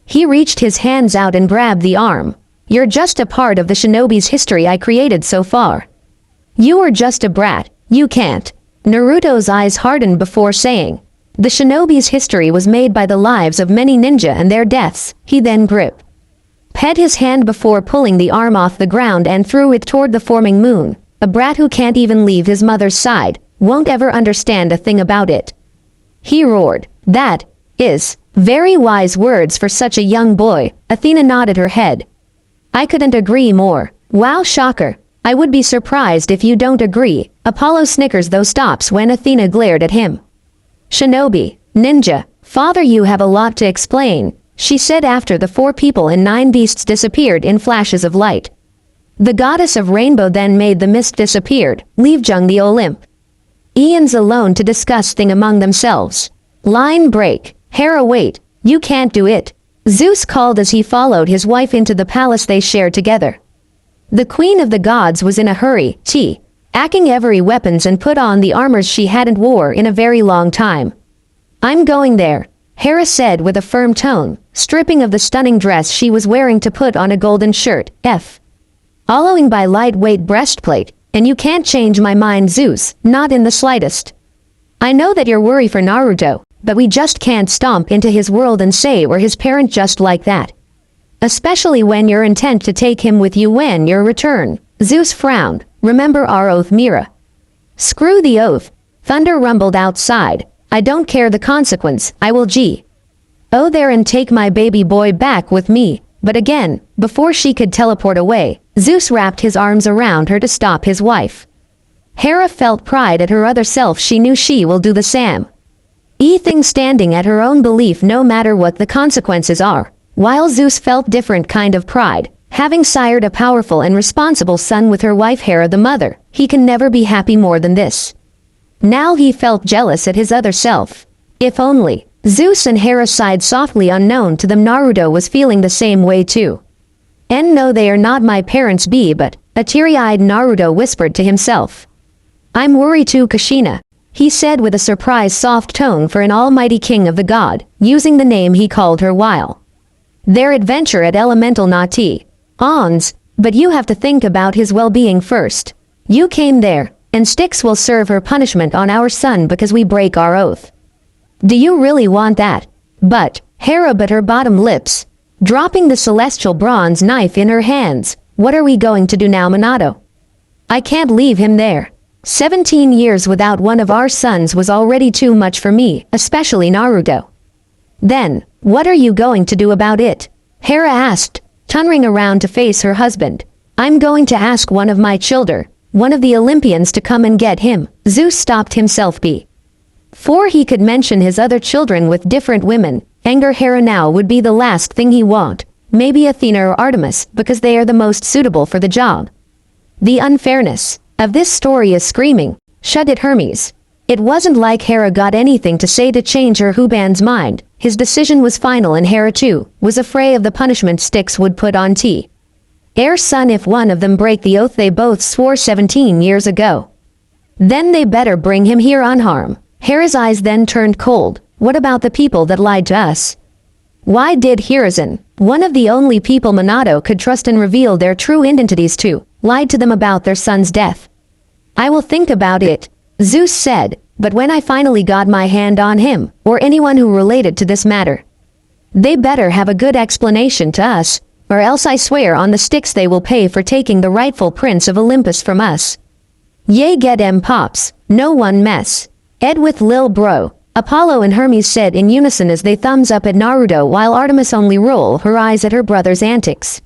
He reached his hands out and grabbed the arm. You're just a part of the shinobi's history I created so far. You are just a brat, you can't. Naruto's eyes hardened before saying. The shinobi's history was made by the lives of many ninja and their deaths. He then gripped his hand before pulling the arm off the ground and threw it toward the forming moon. A brat who can't even leave his mother's side, won't ever understand a thing about it. He roared. That is very wise words for such a young boy. Athena nodded her head. I couldn't agree more. Wow, shocker. I would be surprised if you don't agree. Apollo snickers, though stops when Athena glared at him. Shinobi, ninja, father, you have a lot to explain, she said after the 4 people and 9 beasts disappeared in flashes of light. The goddess of rainbow then made the mist disappeared, leaving the Olymp. Ians alone to discuss thing among themselves. Line break. Hera, wait, you can't do it. Zeus called as he followed his wife into the palace they shared together. The queen of the gods was in a hurry, acking every weapons and put on the armors she hadn't wore in a very long time. I'm going there, Hera said with a firm tone, stripping of the stunning dress she was wearing to put on a golden shirt, following by lightweight breastplate, and you can't change my mind, Zeus, not in the slightest. I know that you're worried for Naruto, but we just can't stomp into his world and say we're his parent just like that. Especially when you're intent to take him with you when you return. Zeus frowned. Remember our oath, Mira. Screw the oath. Thunder rumbled outside. I don't care the consequence, I will go there and take my baby boy back with me. But again, before she could teleport away, Zeus wrapped his arms around her to stop his wife. Hera felt pride at her other self. She knew she will do the same thing, standing at her own belief no matter what the consequences are. While Zeus felt different kind of pride, having sired a powerful and responsible son with her wife Hera the mother, he can never be happy more than this. Now he felt jealous at his other self. If only. Zeus and Hera sighed softly. Unknown to them, Naruto was feeling the same way too. No, they are not my parents, but, a teary-eyed Naruto whispered to himself. I'm worried too, Kushina, he said with a surprised soft tone for an almighty king of the god, using the name he called her while their adventure at Elemental Nati. Ons, but you have to think about his well-being first. You came there, and Styx will serve her punishment on our son because we break our oath. Do you really want that? But Hera bit her bottom lips, dropping the celestial bronze knife in her hands. What are we going to do now, Minato? I can't leave him there. 17 years without one of our sons was already too much for me, especially Naruto. Then, what are you going to do about it? Hera asked, turning around to face her husband. I'm going to ask one of my children, one of the Olympians, to come and get him. Zeus stopped himself before he could mention his other children with different women. Anger Hera now would be the last thing he want. Maybe Athena or Artemis, because they are the most suitable for the job. The unfairness of this story is screaming. Shut it, Hermes. It wasn't like Hera got anything to say to change her husband's mind. His decision was final, and Hera too was afraid of the punishment Styx would put on Heir's son if one of them break the oath they both swore 17 years ago. Then they better bring him here unharmed. Hera's eyes then turned cold. What about the people that lied to us? Why did Hiruzen, one of the only people Minato could trust and reveal their true identities to, lied to them about their son's death? I will think about it, Zeus said, but when I finally got my hand on him, or anyone who related to this matter, they better have a good explanation to us, or else I swear on the Styx they will pay for taking the rightful prince of Olympus from us. Yay, get em pops, no one mess. Ed with Lil Bro, Apollo and Hermes said in unison as they thumbs up at Naruto, while Artemis only rolled her eyes at her brother's antics.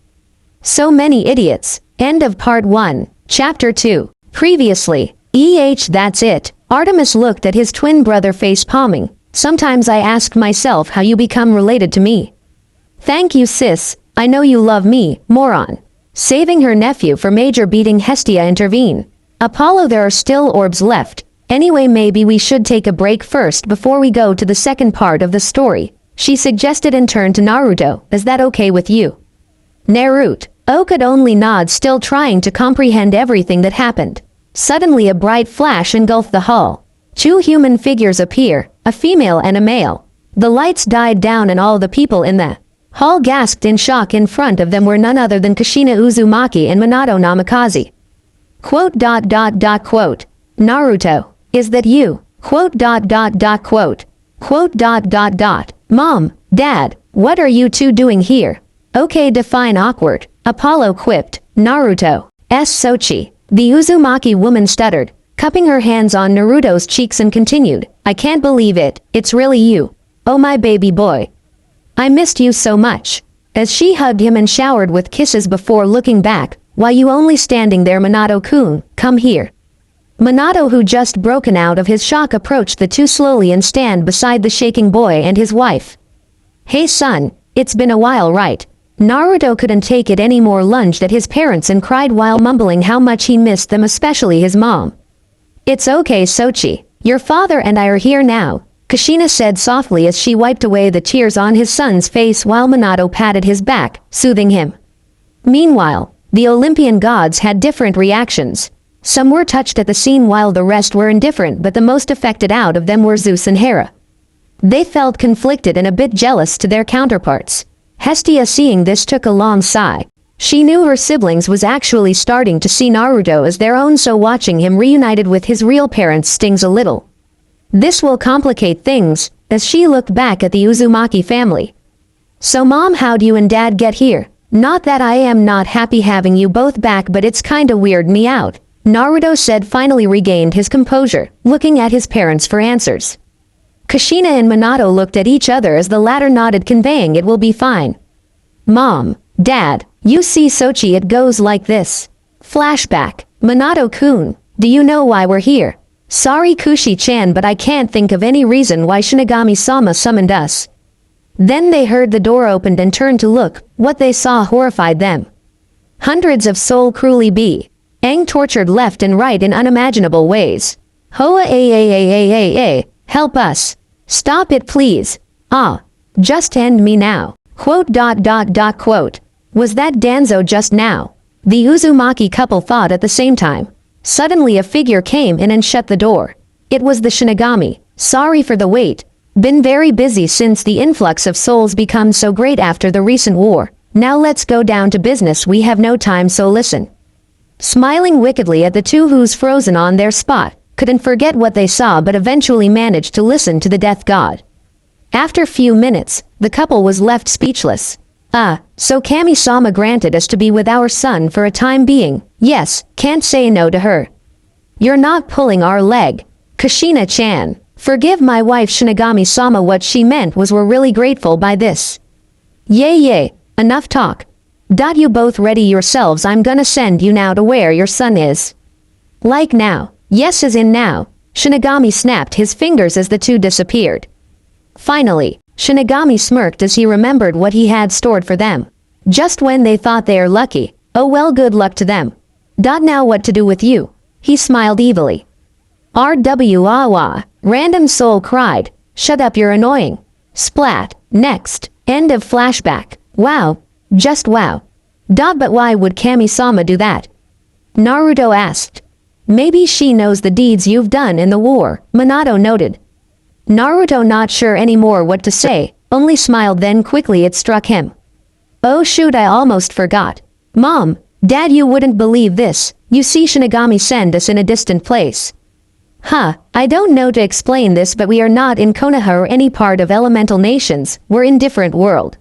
So many idiots. End of Part 1, Chapter 2. Previously, that's it. Artemis looked at his twin brother face palming. Sometimes I ask myself how you become related to me. Thank you, sis. I know you love me, moron. Saving her nephew for major beating, Hestia intervened. Apollo, there are still orbs left. Anyway, maybe we should take a break first before we go to the second part of the story, she suggested and turned to Naruto. Is that okay with you? Naruto could only nod, still trying to comprehend everything that happened. Suddenly a bright flash engulfed the hall. Two human figures appear, a female and a male. The lights died down and all the people in the hall gasped in shock. In front of them were none other than Kushina Uzumaki and Minato Namikaze. Quote. Naruto, is that you? Quote. Quote. Mom, Dad, what are you two doing here? Okay, define awkward. Apollo quipped. Naruto. Sochi. The Uzumaki woman stuttered, cupping her hands on Naruto's cheeks, and continued. I can't believe it. It's really you. Oh, my baby boy. I missed you so much. As she hugged him and showered with kisses before looking back. Why you only standing there, Minato-kun? Come here. Minato, who just broken out of his shock, approached the two slowly and stand beside the shaking boy and his wife. Hey son, it's been a while, right? Naruto couldn't take it anymore, lunged at his parents and cried while mumbling how much he missed them, especially his mom. It's okay, Sochi. Your father and I are here now, Kushina said softly as she wiped away the tears on his son's face while Minato patted his back, soothing him. Meanwhile, the Olympian gods had different reactions. Some were touched at the scene while the rest were indifferent, but the most affected out of them were Zeus and Hera. They felt conflicted and a bit jealous to their counterparts. Hestia, seeing this, took a long sigh. She knew her siblings was actually starting to see Naruto as their own, so watching him reunited with his real parents stings a little. This will complicate things, as she looked back at the Uzumaki family. So Mom, how'd you and Dad get here? Not that I am not happy having you both back, but it's kinda weird me out, Naruto said, finally regained his composure, looking at his parents for answers. Kushina and Minato looked at each other as the latter nodded, conveying it will be fine. Mom, Dad, you see Sochi, it goes like this. Flashback. Minato-kun, do you know why we're here? Sorry Kushi-chan, but I can't think of any reason why Shinigami-sama summoned us. Then they heard the door opened and turned to look. What they saw horrified them. Hundreds of soul cruelly being tortured left and right in unimaginable ways. Hoa help us. Stop it, please. Just end me now. Quote. Was that Danzo just now? The Uzumaki couple thought at the same time. Suddenly a figure came in and shut the door. It was the Shinigami. Sorry for the wait. Been very busy since the influx of souls become so great after the recent war. Now let's go down to business, we have no time, so listen. Smiling wickedly at the two who's frozen on their spot, couldn't forget what they saw but eventually managed to listen to the death god. After few minutes, the couple was left speechless. So Kami-sama granted us to be with our son for a time being. Yes, can't say no to her. You're not pulling our leg. Kushina-chan. Forgive my wife Shinigami-sama, what she meant was we're really grateful by this. Yay, enough talk. You both ready yourselves, I'm gonna send you now to where your son is. Like now. Yes, as in now. Shinigami snapped his fingers as the two disappeared. Finally, Shinigami smirked as he remembered what he had stored for them. Just when they thought they are lucky, oh well, good luck to them. Now what to do with you? He smiled evilly. RW Random Soul cried, shut up, you're annoying. Splat. Next. End of flashback. Wow. Just wow. But why would Kami-sama do that? Naruto asked. Maybe she knows the deeds you've done in the war, Minato noted. Naruto not sure anymore what to say, only smiled, then quickly it struck him. Oh shoot, I almost forgot. Mom, Dad, you wouldn't believe this. You see, Shinigami sent us in a distant place. I don't know to explain this, but we are not in Konoha or any part of elemental nations, we're in different world.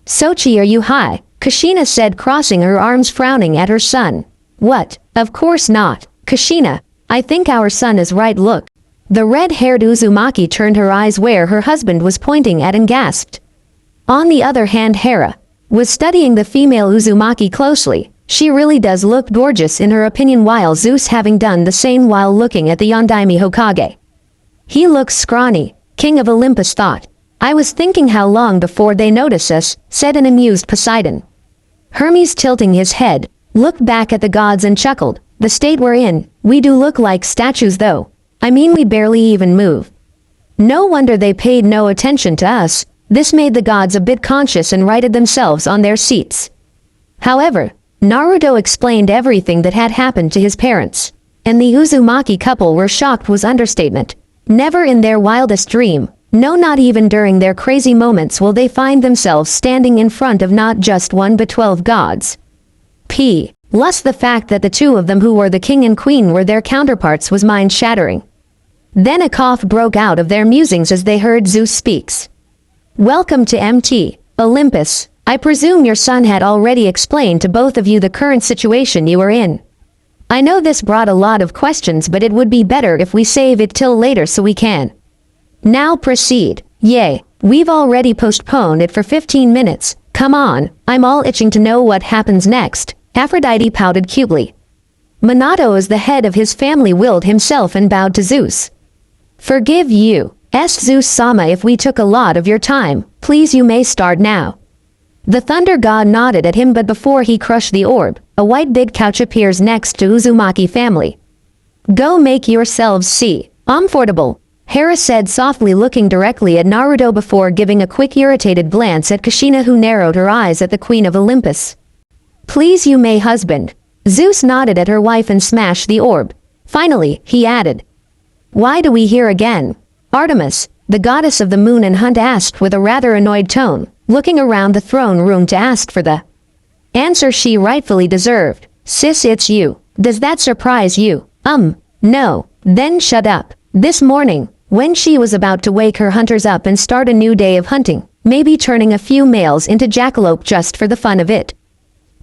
Sochi, are you high? Kushina said, crossing her arms, frowning at her son. What? Of course not. Kushina, I think our son is right, look. The red-haired Uzumaki turned her eyes where her husband was pointing at and gasped. On the other hand, Hera was studying the female Uzumaki closely. She really does look gorgeous in her opinion, while Zeus having done the same while looking at the Yondaime Hokage. He looks scrawny, King of Olympus thought. I was thinking how long before they notice us, said an amused Poseidon. Hermes, tilting his head, looked back at the gods and chuckled. The state we're in, we do look like statues though. I mean, we barely even move. No wonder they paid no attention to us. This made the gods a bit conscious and righted themselves on their seats. However, Naruto explained everything that had happened to his parents, and the Uzumaki couple were shocked was understatement. Never in their wildest dream, no, not even during their crazy moments, will they find themselves standing in front of not just one but 12 gods. Plus the fact that the two of them who were the king and queen were their counterparts was mind-shattering. Then a cough broke out of their musings as they heard Zeus speaks. Welcome to MT, Olympus. I presume your son had already explained to both of you the current situation you are in. I know this brought a lot of questions, but it would be better if we save it till later so we can. Now proceed. Yay, we've already postponed it for 15 minutes. Come on, I'm all itching to know what happens next. Aphrodite pouted cutely. Minato, as the head of his family, willed himself and bowed to Zeus. Forgive you, Zeus-sama, if we took a lot of your time. Please, you may start now. The thunder god nodded at him, but before he crushed the orb, a white big couch appears next to Uzumaki family. Go make yourselves see. Comfortable, Hera said softly, looking directly at Naruto before giving a quick irritated glance at Kushina, who narrowed her eyes at the Queen of Olympus. Please, you may, husband. Zeus nodded at her wife and smashed the orb. Finally, he added. Why do we hear again? Artemis, the goddess of the moon and hunt, asked with a rather annoyed tone, looking around the throne room to ask for the answer she rightfully deserved. Sis, it's you. Does that surprise you? No. Then shut up. This morning, when she was about to wake her hunters up and start a new day of hunting, maybe turning a few males into jackalope just for the fun of it.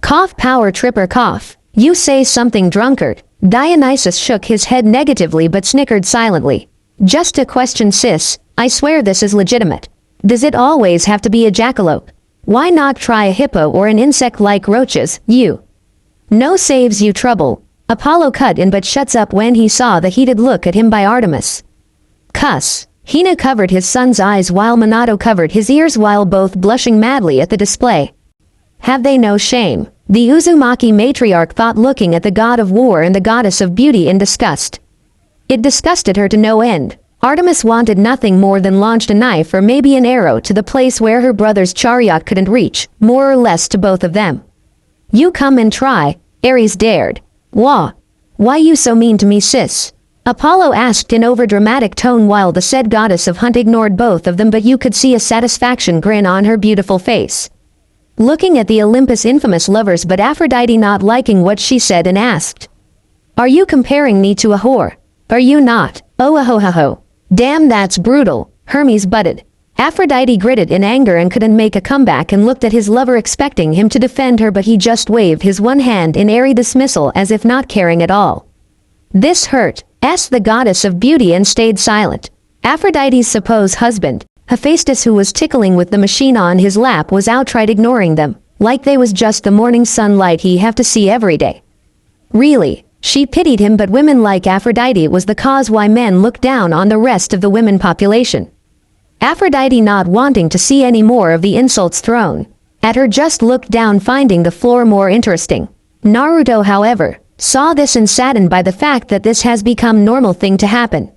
Cough, power tripper cough. You say something, drunkard. Dionysus shook his head negatively but snickered silently. Just a question, sis. I swear this is legitimate. Does it always have to be a jackalope? Why not try a hippo or an insect like roaches? You. No saves you trouble. Apollo cut in but shuts up when he saw the heated look at him by Artemis. Cuss. Hina covered his son's eyes while Minato covered his ears, while both blushing madly at the display. Have they no shame? The Uzumaki matriarch thought, looking at the god of war and the goddess of beauty in disgust. It disgusted her to no end. Artemis wanted nothing more than launched a knife or maybe an arrow to the place where her brother's chariot couldn't reach, more or less to both of them. You come and try, Ares dared. Why you so mean to me, sis? Apollo asked in overdramatic tone while the said goddess of hunt ignored both of them, but you could see a satisfaction grin on her beautiful face. Looking at the Olympus infamous lovers, but Aphrodite not liking what she said and asked. Are you comparing me to a whore? Are you not? Oh ho ho ho. Damn, that's brutal, Hermes butted. Aphrodite gritted in anger and couldn't make a comeback and looked at his lover expecting him to defend her, but he just waved his one hand in airy dismissal as if not caring at all. "This hurt," asked the goddess of beauty and stayed silent. Aphrodite's supposed husband, Hephaestus, who was tickling with the machine on his lap, was outright ignoring them, like they was just the morning sunlight he have to see every day. Really, she pitied him, but women like Aphrodite was the cause why men looked down on the rest of the women population. Aphrodite, not wanting to see any more of the insults thrown at her, just looked down, finding the floor more interesting. Naruto, however, saw this and saddened by the fact that this has become normal thing to happen.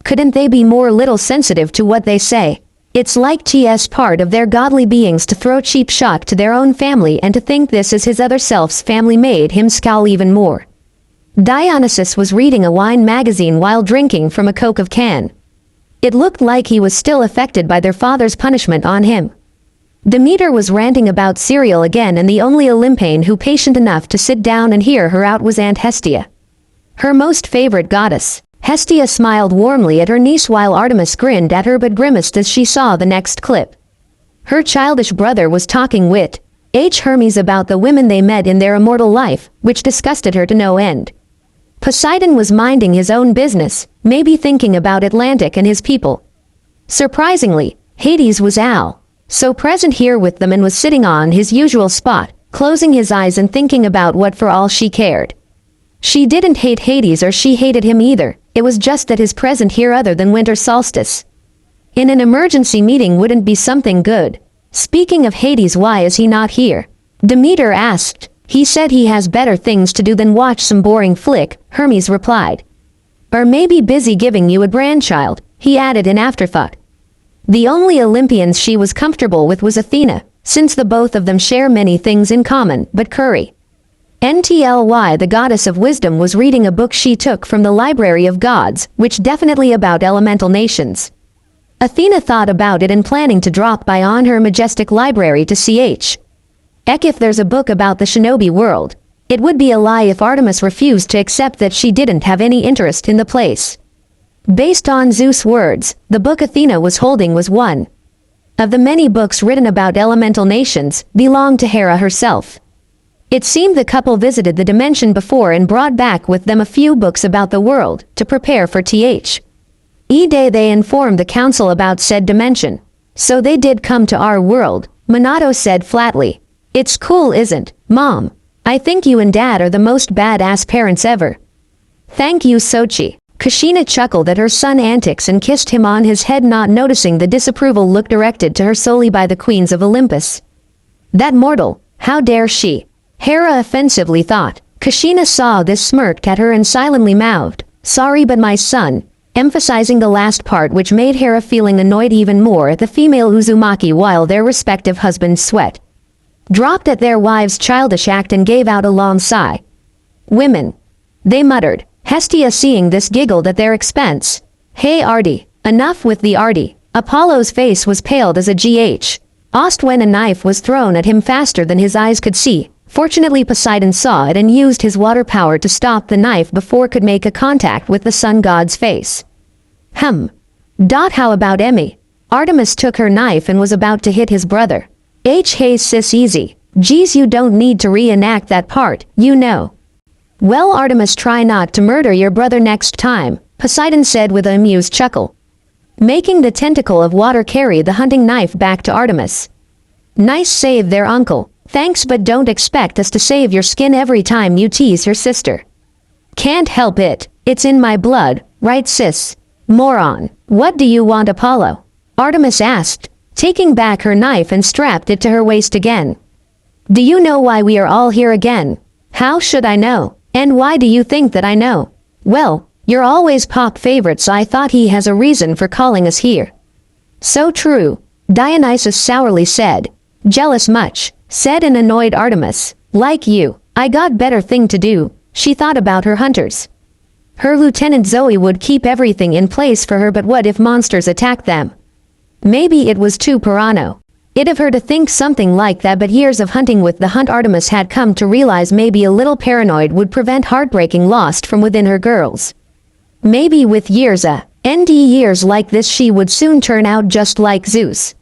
Couldn't they be more little sensitive to what they say? It's like TS part of their godly beings to throw cheap shot to their own family, and to think this is his other self's family made him scowl even more. Dionysus was reading a wine magazine while drinking from a Coke of can. It looked like he was still affected by their father's punishment on him. Demeter was ranting about cereal again, and the only Olympian who patient enough to sit down and hear her out was Aunt Hestia, her most favorite goddess. Hestia smiled warmly at her niece while Artemis grinned at her but grimaced as she saw the next clip. Her childish brother was talking with Hermes about the women they met in their immortal life, which disgusted her to no end. Poseidon was minding his own business, maybe thinking about Atlantic and his people. Surprisingly, Hades was so present here with them and was sitting on his usual spot, closing his eyes and thinking about what for all she cared. She didn't hate Hades, or she hated him either, it was just that his presence here other than winter solstice in an emergency meeting wouldn't be something good. Speaking of Hades, why is he not here? Demeter asked. He said he has better things to do than watch some boring flick, Hermes replied. Or maybe busy giving you a grandchild, he added in afterthought. The only Olympians she was comfortable with was Athena, since the both of them share many things in common, but Curry. NTLY, the goddess of wisdom, was reading a book she took from the Library of Gods, which definitely about elemental nations. Athena thought about it and planning to drop by on her majestic library to if there's a book about the shinobi world. It would be a lie if Artemis refused to accept that she didn't have any interest in the place. Based on Zeus' words, the book Athena was holding was one of the many books written about elemental nations, belonged to Hera herself. It seemed the couple visited the dimension before and brought back with them a few books about the world, to prepare for day they informed the council about said dimension. So they did come to our world, Minato said flatly. It's cool, isn't, Mom? I think you and Dad are the most badass parents ever. Thank you, Sochi. Kushina chuckled at her son's antics and kissed him on his head, not noticing the disapproval look directed to her solely by the queens of Olympus. That mortal, how dare she? Hera offensively thought. Kushina saw this, smirked at her and silently mouthed, sorry but my son, emphasizing the last part, which made Hera feeling annoyed even more at the female Uzumaki, while their respective husbands sweat dropped at their wives' childish act and gave out a long sigh. Women, they muttered. Hestia, seeing this, giggled at their expense. Hey Artie, enough with the Artie. Apollo's face was paled as a ost when a knife was thrown at him faster than his eyes could see. Fortunately, Poseidon saw it and used his water power to stop the knife before it could make a contact with the sun god's face. How about Emmy? Artemis took her knife and was about to hit his brother. Hey sis, easy. Geez, you don't need to reenact that part, you know. Well, Artemis, try not to murder your brother next time, Poseidon said with an amused chuckle, making the tentacle of water carry the hunting knife back to Artemis. Nice save there, uncle. Thanks, but don't expect us to save your skin every time you tease your sister. Can't help it, it's in my blood, right sis? Moron. What do you want, Apollo? Artemis asked, taking back her knife and strapped it to her waist again. Do you know why we are all here again? How should I know? And why do you think that I know? Well, you're always Pop favorite, so I thought he has a reason for calling us here. So true, Dionysus sourly said. Jealous much, said an annoyed Artemis. Like you, I got better thing to do. She thought about her hunters. Her Lieutenant Zoe would keep everything in place for her, but what if monsters attacked them? Maybe it was too parano. It of her to think something like that, but years of hunting with the hunt, Artemis had come to realize maybe a little paranoid would prevent heartbreaking lost from within her girls. Maybe with years ND years like this she would soon turn out just like Zeus.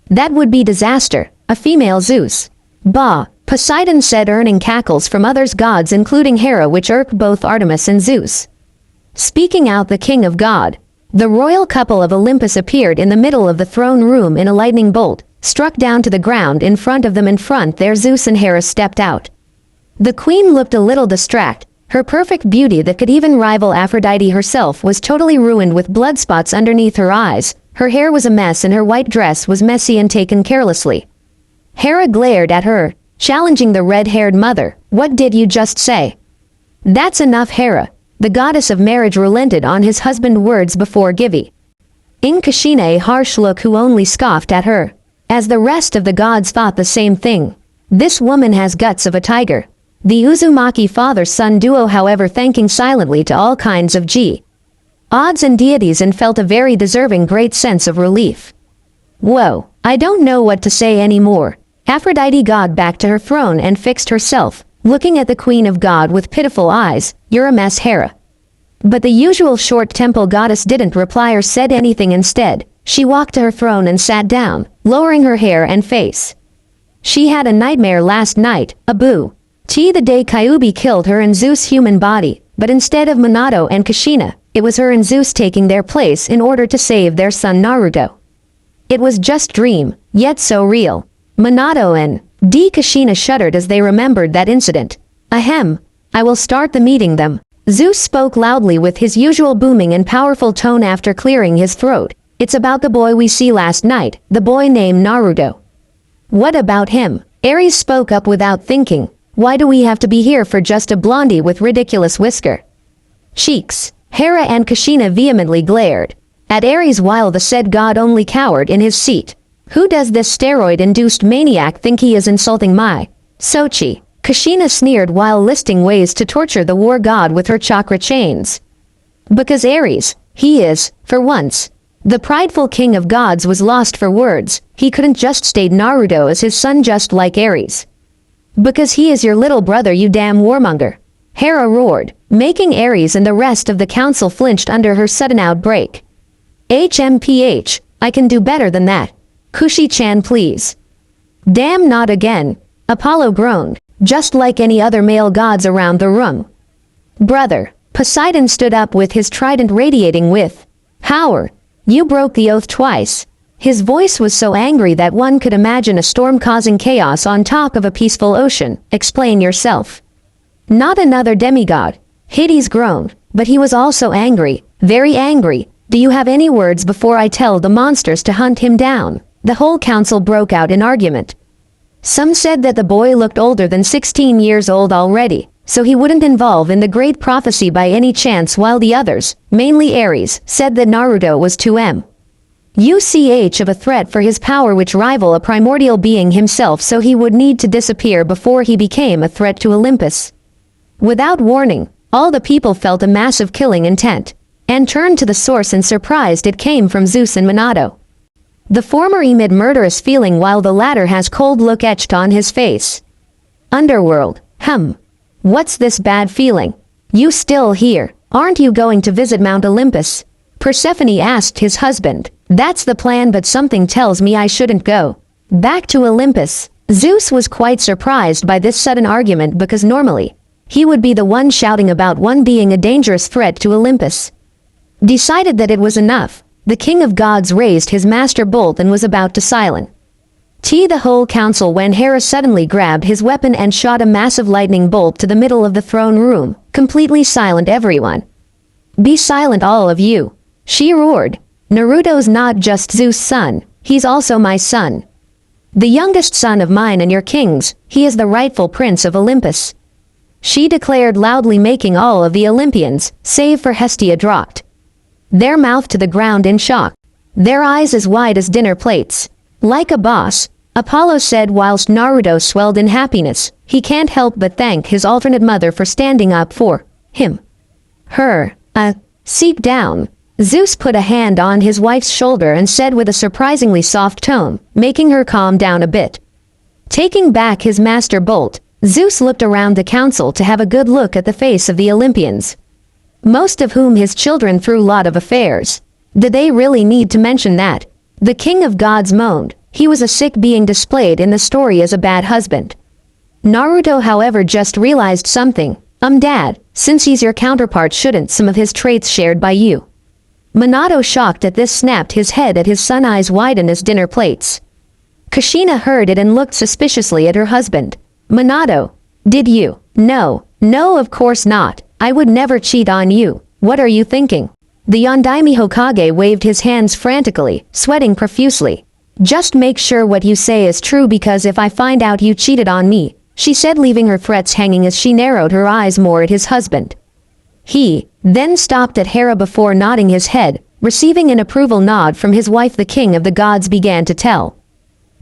That would be disaster, a female Zeus. Bah, Poseidon said, earning cackles from others gods including Hera, which irked both Artemis and Zeus. Speaking out the king of God, the royal couple of Olympus appeared in the middle of the throne room in a lightning bolt, struck down to the ground in front of them. In front there Zeus and Hera stepped out. The queen looked a little distracted. Her perfect beauty that could even rival Aphrodite herself was totally ruined with blood spots underneath her eyes. Her hair was a mess and her white dress was messy and taken carelessly. Hera glared at her, challenging the red-haired mother. What did you just say? That's enough, Hera. The goddess of marriage relented on his husband's words before giving Kashina a harsh look, who only scoffed at her. As the rest of the gods thought the same thing. This woman has guts of a tiger. The Uzumaki father-son duo, however, thanking silently to all kinds of odds and deities, and felt a very deserving great sense of relief. Whoa, I don't know what to say anymore. Aphrodite got back to her throne and fixed herself, looking at the queen of God with pitiful eyes. You're a mess, Hera. But the usual short temple goddess didn't reply or said anything. Instead, she walked to her throne and sat down, lowering her hair and face. She had a nightmare last night, Abu. The day Kyubi killed her and Zeus' human body, but instead of Minato and Kashina, it was her and Zeus taking their place in order to save their son Naruto. It was just dream, yet so real. Minato and Kashina shuddered as they remembered that incident. Ahem, I will start the meeting them. Zeus spoke loudly with his usual booming and powerful tone after clearing his throat. It's about the boy we see last night, the boy named Naruto. What about him? Ares spoke up without thinking. Why do we have to be here for just a blondie with ridiculous whisker? Cheeks. Hera and Kashina vehemently glared at Ares while the said god only cowered in his seat. Who does this steroid-induced maniac think he is insulting my Sochi? Kashina sneered while listing ways to torture the war god with her chakra chains. Because Ares, he is, for once, the prideful king of gods, was lost for words. He couldn't just state Naruto as his son just like Ares. Because he is your little brother, you damn warmonger. Hera roared, making Ares and the rest of the council flinched under her sudden outbreak. HMPH, I can do better than that. Kushi-chan, please. Damn, not again. Apollo groaned, just like any other male gods around the room. Brother, Poseidon stood up with his trident radiating with power. You broke the oath twice. His voice was so angry that one could imagine a storm causing chaos on top of a peaceful ocean. Explain yourself. Not another demigod. Hades groaned, but he was also angry, very angry. Do you have any words before I tell the monsters to hunt him down? The whole council broke out in argument. Some said that the boy looked older than 16 years old already, so he wouldn't involve in the great prophecy by any chance, while the others, mainly Ares, said that Naruto was too much of a threat for his power, which rival a primordial being himself, so he would need to disappear before he became a threat to Olympus. Without warning, all the people felt a massive killing intent, and turned to the source and surprised it came from Zeus and Minato. The former emit murderous feeling while the latter has cold look etched on his face. Underworld, what's this bad feeling? You still here? Aren't you going to visit Mount Olympus? Persephone asked his husband. That's the plan, but something tells me I shouldn't go back to Olympus. Zeus was quite surprised by this sudden argument because normally, he would be the one shouting about one being a dangerous threat to Olympus. Decided that it was enough, the king of gods raised his master bolt and was about to silence the whole council when Hera suddenly grabbed his weapon and shot a massive lightning bolt to the middle of the throne room, completely silent everyone. Be silent, all of you, she roared. Naruto's not just Zeus' son, he's also my son. The youngest son of mine and your king's, he is the rightful prince of Olympus. She declared loudly, making all of the Olympians, save for Hestia, dropped their mouth to the ground in shock, their eyes as wide as dinner plates. Like a boss, Apollo said whilst Naruto swelled in happiness. He can't help but thank his alternate mother for standing up for him. Seat down. Zeus put a hand on his wife's shoulder and said with a surprisingly soft tone, making her calm down a bit. Taking back his master bolt, Zeus looked around the council to have a good look at the face of the Olympians. most of whom his children threw lot of affairs. Did they really need to mention that? The king of gods moaned. He was a sick being displayed in the story as a bad husband. Naruto, however, just realized something. Dad, since he's your counterpart, shouldn't some of his traits shared by you? Minato, shocked at this, snapped his head at his son, eyes widen as dinner plates. Kushina heard it and looked suspiciously at her husband. Minato, did you? No, of course not. I would never cheat on you. What are you thinking? The Yondaime Hokage waved his hands frantically, sweating profusely. Just make sure what you say is true, because if I find out you cheated on me, she said, leaving her threats hanging as she narrowed her eyes more at his husband. He then stopped at Hera before nodding his head, receiving an approval nod from his wife. The king of the gods began to tell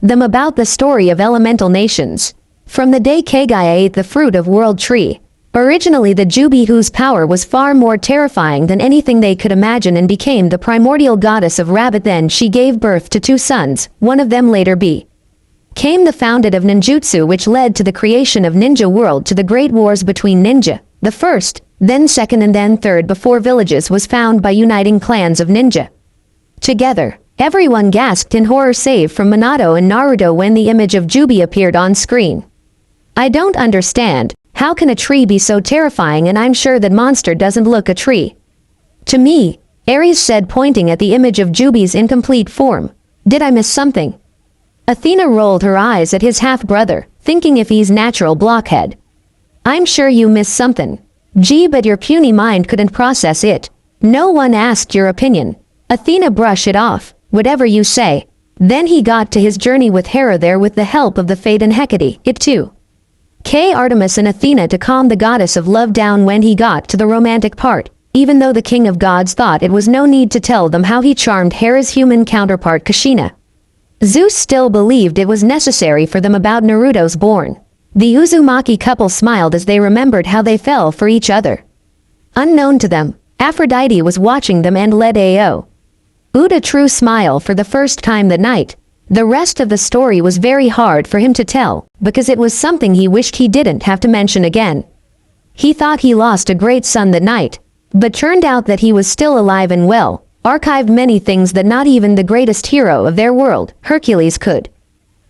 them about the story of elemental nations. From the day Kagaya ate the fruit of World Tree, originally the Jubi, whose power was far more terrifying than anything they could imagine, and became the primordial goddess of Rabbit. Then she gave birth to 2 sons, one of them later became the founded of ninjutsu, which led to the creation of ninja world, to the great wars between ninja, the first, then second, and then third, before villages was found by uniting clans of ninja together. Everyone gasped in horror save for Minato and Naruto when the image of Jubi appeared on screen. I don't understand. How can a tree be so terrifying? And I'm sure that monster doesn't look a tree to me, Ares said, pointing at the image of Jubi's incomplete form. Did I miss something? Athena rolled her eyes at his half-brother, thinking if he's natural blockhead. I'm sure you missed something. Gee, but your puny mind couldn't process it. No one asked your opinion. Athena brushed it off. Whatever you say. Then he got to his journey with Hera there with the help of the Fate and Hecate. It too. Artemis and Athena to calm the goddess of love down when he got to the romantic part, even though the king of gods thought it was no need to tell them how he charmed Hera's human counterpart Kushina. Zeus still believed it was necessary for them about Naruto's born. The Uzumaki couple smiled as they remembered how they fell for each other. Unknown to them, Aphrodite was watching them and led a true smile for the first time that night. The rest of the story was very hard for him to tell, because it was something he wished he didn't have to mention again. He thought he lost a great son that night, but turned out that he was still alive and well, archived many things that not even the greatest hero of their world, Hercules, could.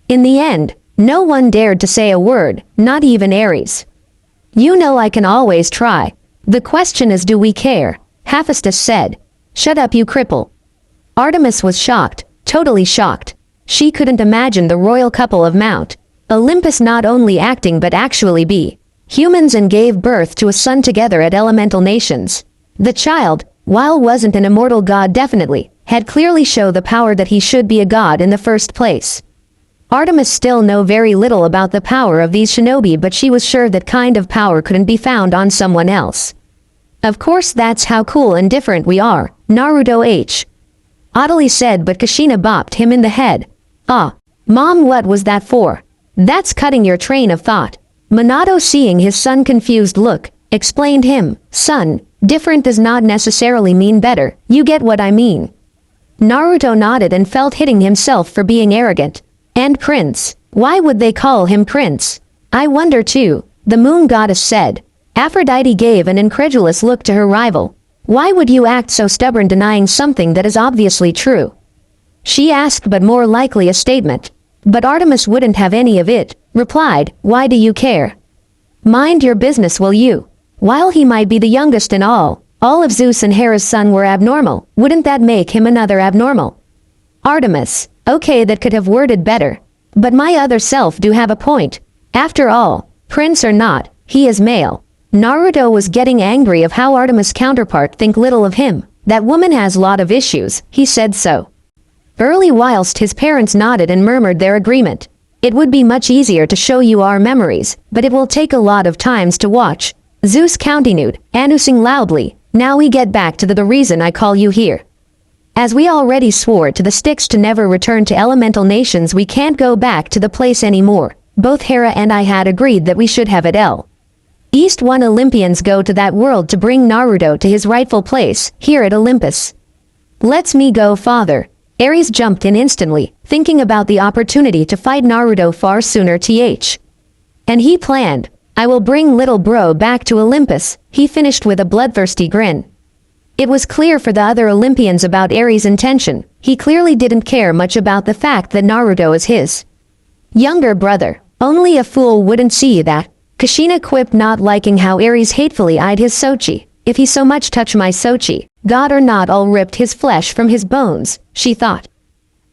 In the end, no one dared to say a word, not even Ares. You know I can always try. The question is, do we care? Hephaestus said. Shut up, you cripple. Artemis was shocked, totally shocked. She couldn't imagine the royal couple of Mount Olympus not only acting but actually be humans, and gave birth to a son together at elemental nations. The child, while wasn't an immortal god, definitely had clearly shown the power that he should be a god in the first place. Artemis still knew very little about the power of these shinobi, but she was sure that kind of power couldn't be found on someone else. Of course, that's how cool and different we are, Naruto oddly said, but Kushina bopped him in the head. Mom, what was that for? That's cutting your train of thought. Minato, seeing his son confused look, explained him. Son, different does not necessarily mean better, you get what I mean. Naruto nodded and felt hitting himself for being arrogant. And Prince, why would they call him Prince? I wonder too, the moon goddess said. Aphrodite gave an incredulous look to her rival. Why would you act so stubborn, denying something that is obviously true? She asked, but more likely a statement. But Artemis wouldn't have any of it, replied, why do you care? Mind your business, will you? While he might be the youngest in all of Zeus and Hera's son were abnormal, wouldn't that make him another abnormal? Artemis, okay, that could have worded better. But my other self do have a point. After all, prince or not, he is male. Naruto was getting angry of how Artemis' counterpart think little of him. That woman has lot of issues, he said so. Early, whilst his parents nodded and murmured their agreement. It would be much easier to show you our memories, but it will take a lot of times to watch. Zeus continued, announcing loudly, now we get back to the reason I call you here. As we already swore to the Styx to never return to elemental nations, we can't go back to the place anymore. Both Hera and I had agreed that we should have at East 1 Olympians go to that world to bring Naruto to his rightful place, here at Olympus. Let's me go, father. Ares jumped in instantly, thinking about the opportunity to fight Naruto far sooner. And he planned. I will bring little bro back to Olympus, he finished with a bloodthirsty grin. It was clear for the other Olympians about Ares' intention. He clearly didn't care much about the fact that Naruto is his younger brother. Only a fool wouldn't see that. Kushina quipped, not liking how Ares hatefully eyed his Sochi. If he so much touch my Sochi, God or not, I'll ripped his flesh from his bones, she thought.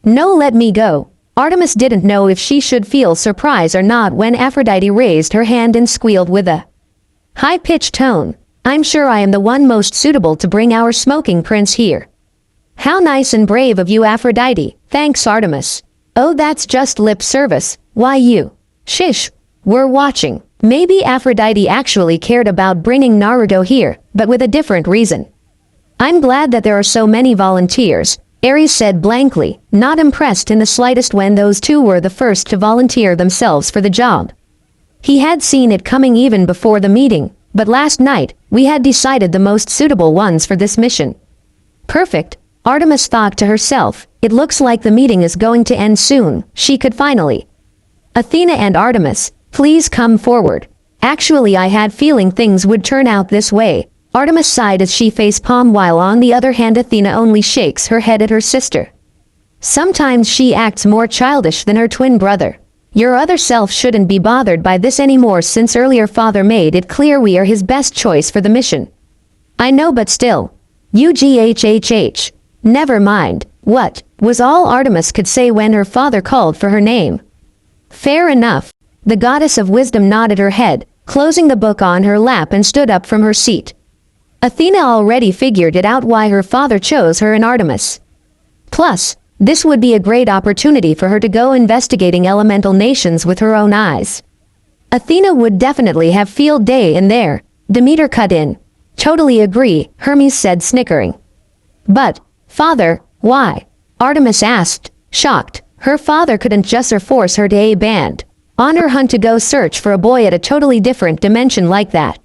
No, let me go. Artemis didn't know if she should feel surprise or not when Aphrodite raised her hand and squealed with a high-pitched tone. I'm sure I am the one most suitable to bring our smoking prince here. How nice and brave of you, Aphrodite. Thanks, Artemis. Oh, that's just lip service. Why you? Shish. We're watching. Maybe Aphrodite actually cared about bringing Naruto here, but with a different reason. I'm glad that there are so many volunteers, Ares said blankly, not impressed in the slightest when those two were the first to volunteer themselves for the job. He had seen it coming even before the meeting, but last night, we had decided the most suitable ones for this mission. Perfect, Artemis thought to herself. It looks like the meeting is going to end soon. She could finally. Athena and Artemis, please come forward. Actually, I had feeling things would turn out this way. Artemis sighed as she facepalmed, while on the other hand Athena only shakes her head at her sister. Sometimes she acts more childish than her twin brother. Your other self shouldn't be bothered by this anymore, since earlier father made it clear we are his best choice for the mission. I know, but still. UGHHH. Never mind. What? Was all Artemis could say when her father called for her name. Fair enough. The goddess of wisdom nodded her head, closing the book on her lap, and stood up from her seat. Athena already figured it out why her father chose her and Artemis. Plus, this would be a great opportunity for her to go investigating elemental nations with her own eyes. Athena would definitely have field day in there. Demeter cut in. Totally agree, Hermes said, snickering. But, father, why? Artemis asked, shocked. Her father couldn't just force her to a band on her hunt to go search for a boy at a totally different dimension like that.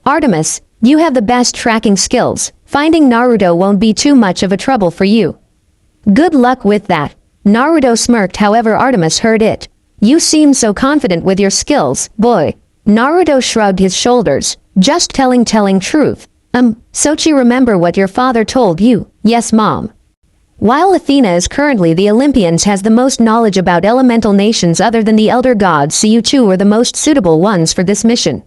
Artemis, you have the best tracking skills. Finding Naruto won't be too much of a trouble for you. Good luck with that. Naruto smirked, however Artemis heard it. You seem so confident with your skills, boy. Naruto shrugged his shoulders. Just telling truth. Sochi, remember what your father told you? Yes, mom. While Athena is currently the Olympians has the most knowledge about elemental nations other than the elder gods, so you two are the most suitable ones for this mission.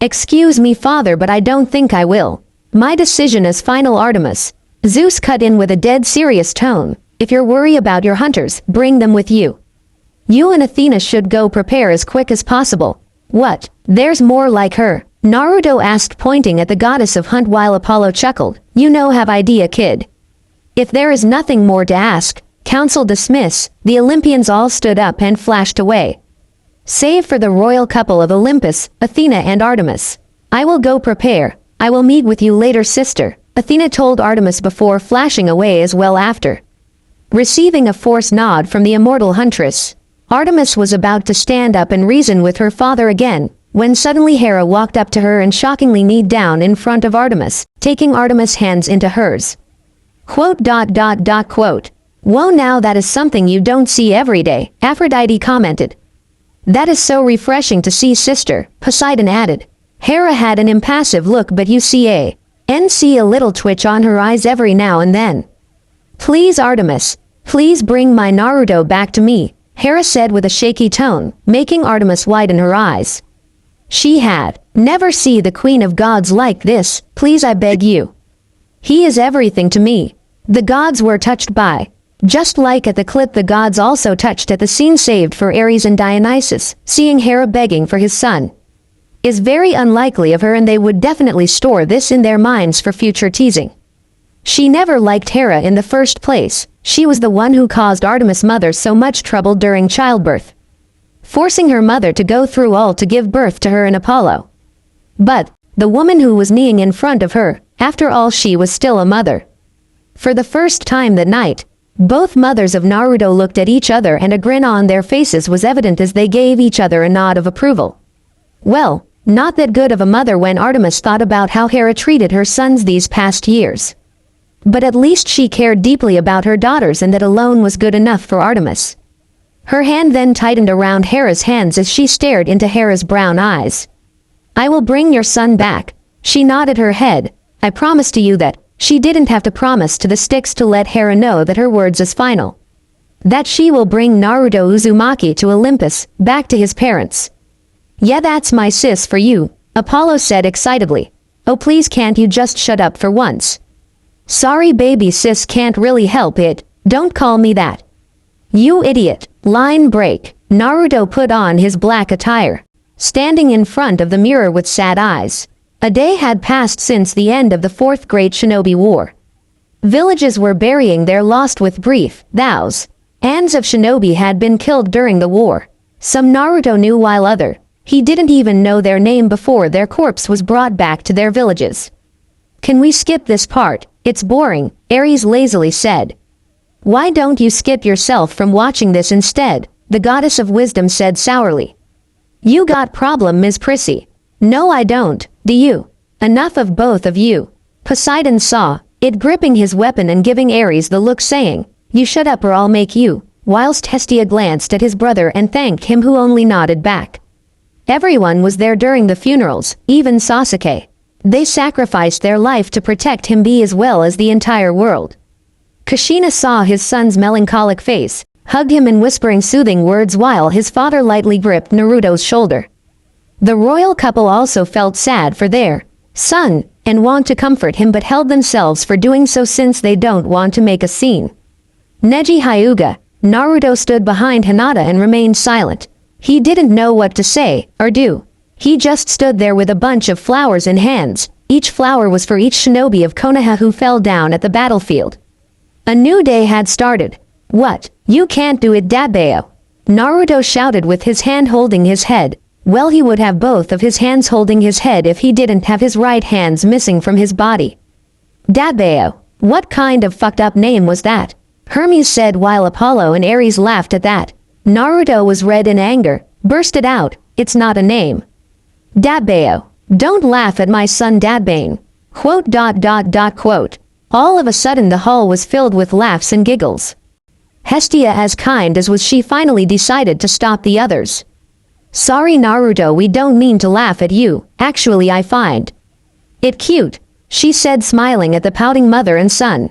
Excuse me, father, but I don't think I will. My decision is final, Artemis. Zeus cut in with a dead serious tone. If you're worried about your hunters, bring them with you. You and Athena should go prepare as quick as possible. What? There's more like her? Naruto asked, pointing at the goddess of hunt, while Apollo chuckled. You know, have idea, kid. If there is nothing more to ask, council dismiss. The Olympians all stood up and flashed away. Save for the royal couple of Olympus, Athena and Artemis. I will go prepare. I will meet with you later, sister, Athena told Artemis before flashing away as well after. Receiving a forced nod from the immortal huntress, Artemis was about to stand up and reason with her father again, when suddenly Hera walked up to her and shockingly kneed down in front of Artemis, taking Artemis' hands into hers. Quote. Whoa, now that is something you don't see every day, Aphrodite commented. That is so refreshing to see, sister, Poseidon added. Hera had an impassive look, but you see a little twitch on her eyes every now and then. Please, Artemis, please bring my Naruto back to me, Hera said with a shaky tone, making Artemis widen her eyes. She had never seen the queen of gods like this. Please, I beg you. He is everything to me. The gods were touched by. Just like at the clip, the gods also touched at the scene saved for Ares and Dionysus. Seeing Hera begging for his son is very unlikely of her, and they would definitely store this in their minds for future teasing. She never liked Hera in the first place. She was the one who caused Artemis' mother so much trouble during childbirth, forcing her mother to go through all to give birth to her and Apollo. But the woman who was kneeling in front of her, after all, she was still a mother. For the first time that night, both mothers of Naruto looked at each other, and a grin on their faces was evident as they gave each other a nod of approval. Well, not that good of a mother when Artemis thought about how Hera treated her sons these past years. But at least she cared deeply about her daughters, and that alone was good enough for Artemis. Her hand then tightened around Hera's hands as she stared into Hera's brown eyes. I will bring your son back. She nodded her head. I promise to you that. She didn't have to promise to the sticks to let Hera know that her words is final. That she will bring Naruto Uzumaki to Olympus, back to his parents. Yeah, that's my sis for you, Apollo said excitedly. Oh please, can't you just shut up for once? Sorry baby sis, can't really help it, don't call me that. You idiot. Line break. Naruto put on his black attire, standing in front of the mirror with sad eyes. A day had passed since the end of the Fourth Great Shinobi War. Villages were burying their lost with brief vows. Bands of shinobi had been killed during the war. Some Naruto knew while other, he didn't even know their name before their corpse was brought back to their villages. Can we skip this part? It's boring, Ares lazily said. Why don't you skip yourself from watching this instead? The goddess of wisdom said sourly. You got problem, Ms. Prissy. No I don't, do you? Enough of both of you. Poseidon saw it, gripping his weapon and giving Ares the look, saying, you shut up or I'll make you, whilst Hestia glanced at his brother and thanked him, who only nodded back. Everyone was there during the funerals, even Sasuke. They sacrificed their life to protect him as well as the entire world. Kushina saw his son's melancholic face, hugged him and whispering soothing words while his father lightly gripped Naruto's shoulder. The royal couple also felt sad for their son, and want to comfort him but held themselves for doing so since they don't want to make a scene. Neji Hyuga, Naruto stood behind Hinata and remained silent. He didn't know what to say or do. He just stood there with a bunch of flowers in hands. Each flower was for each shinobi of Konoha who fell down at the battlefield. A new day had started. What? You can't do it, Dabeo! Naruto shouted with his hand holding his head. Well, he would have both of his hands holding his head if he didn't have his right hands missing from his body. Dabeo, what kind of fucked up name was that? Hermes said while Apollo and Ares laughed at that. Naruto was red in anger, bursted out, it's not a name. Dabeo, don't laugh at my son Dadbane. Quote. All of a sudden the hall was filled with laughs and giggles. Hestia, as kind as was she, finally decided to stop the others. Sorry Naruto, we don't mean to laugh at you, actually I find it cute, she said, smiling at the pouting mother and son.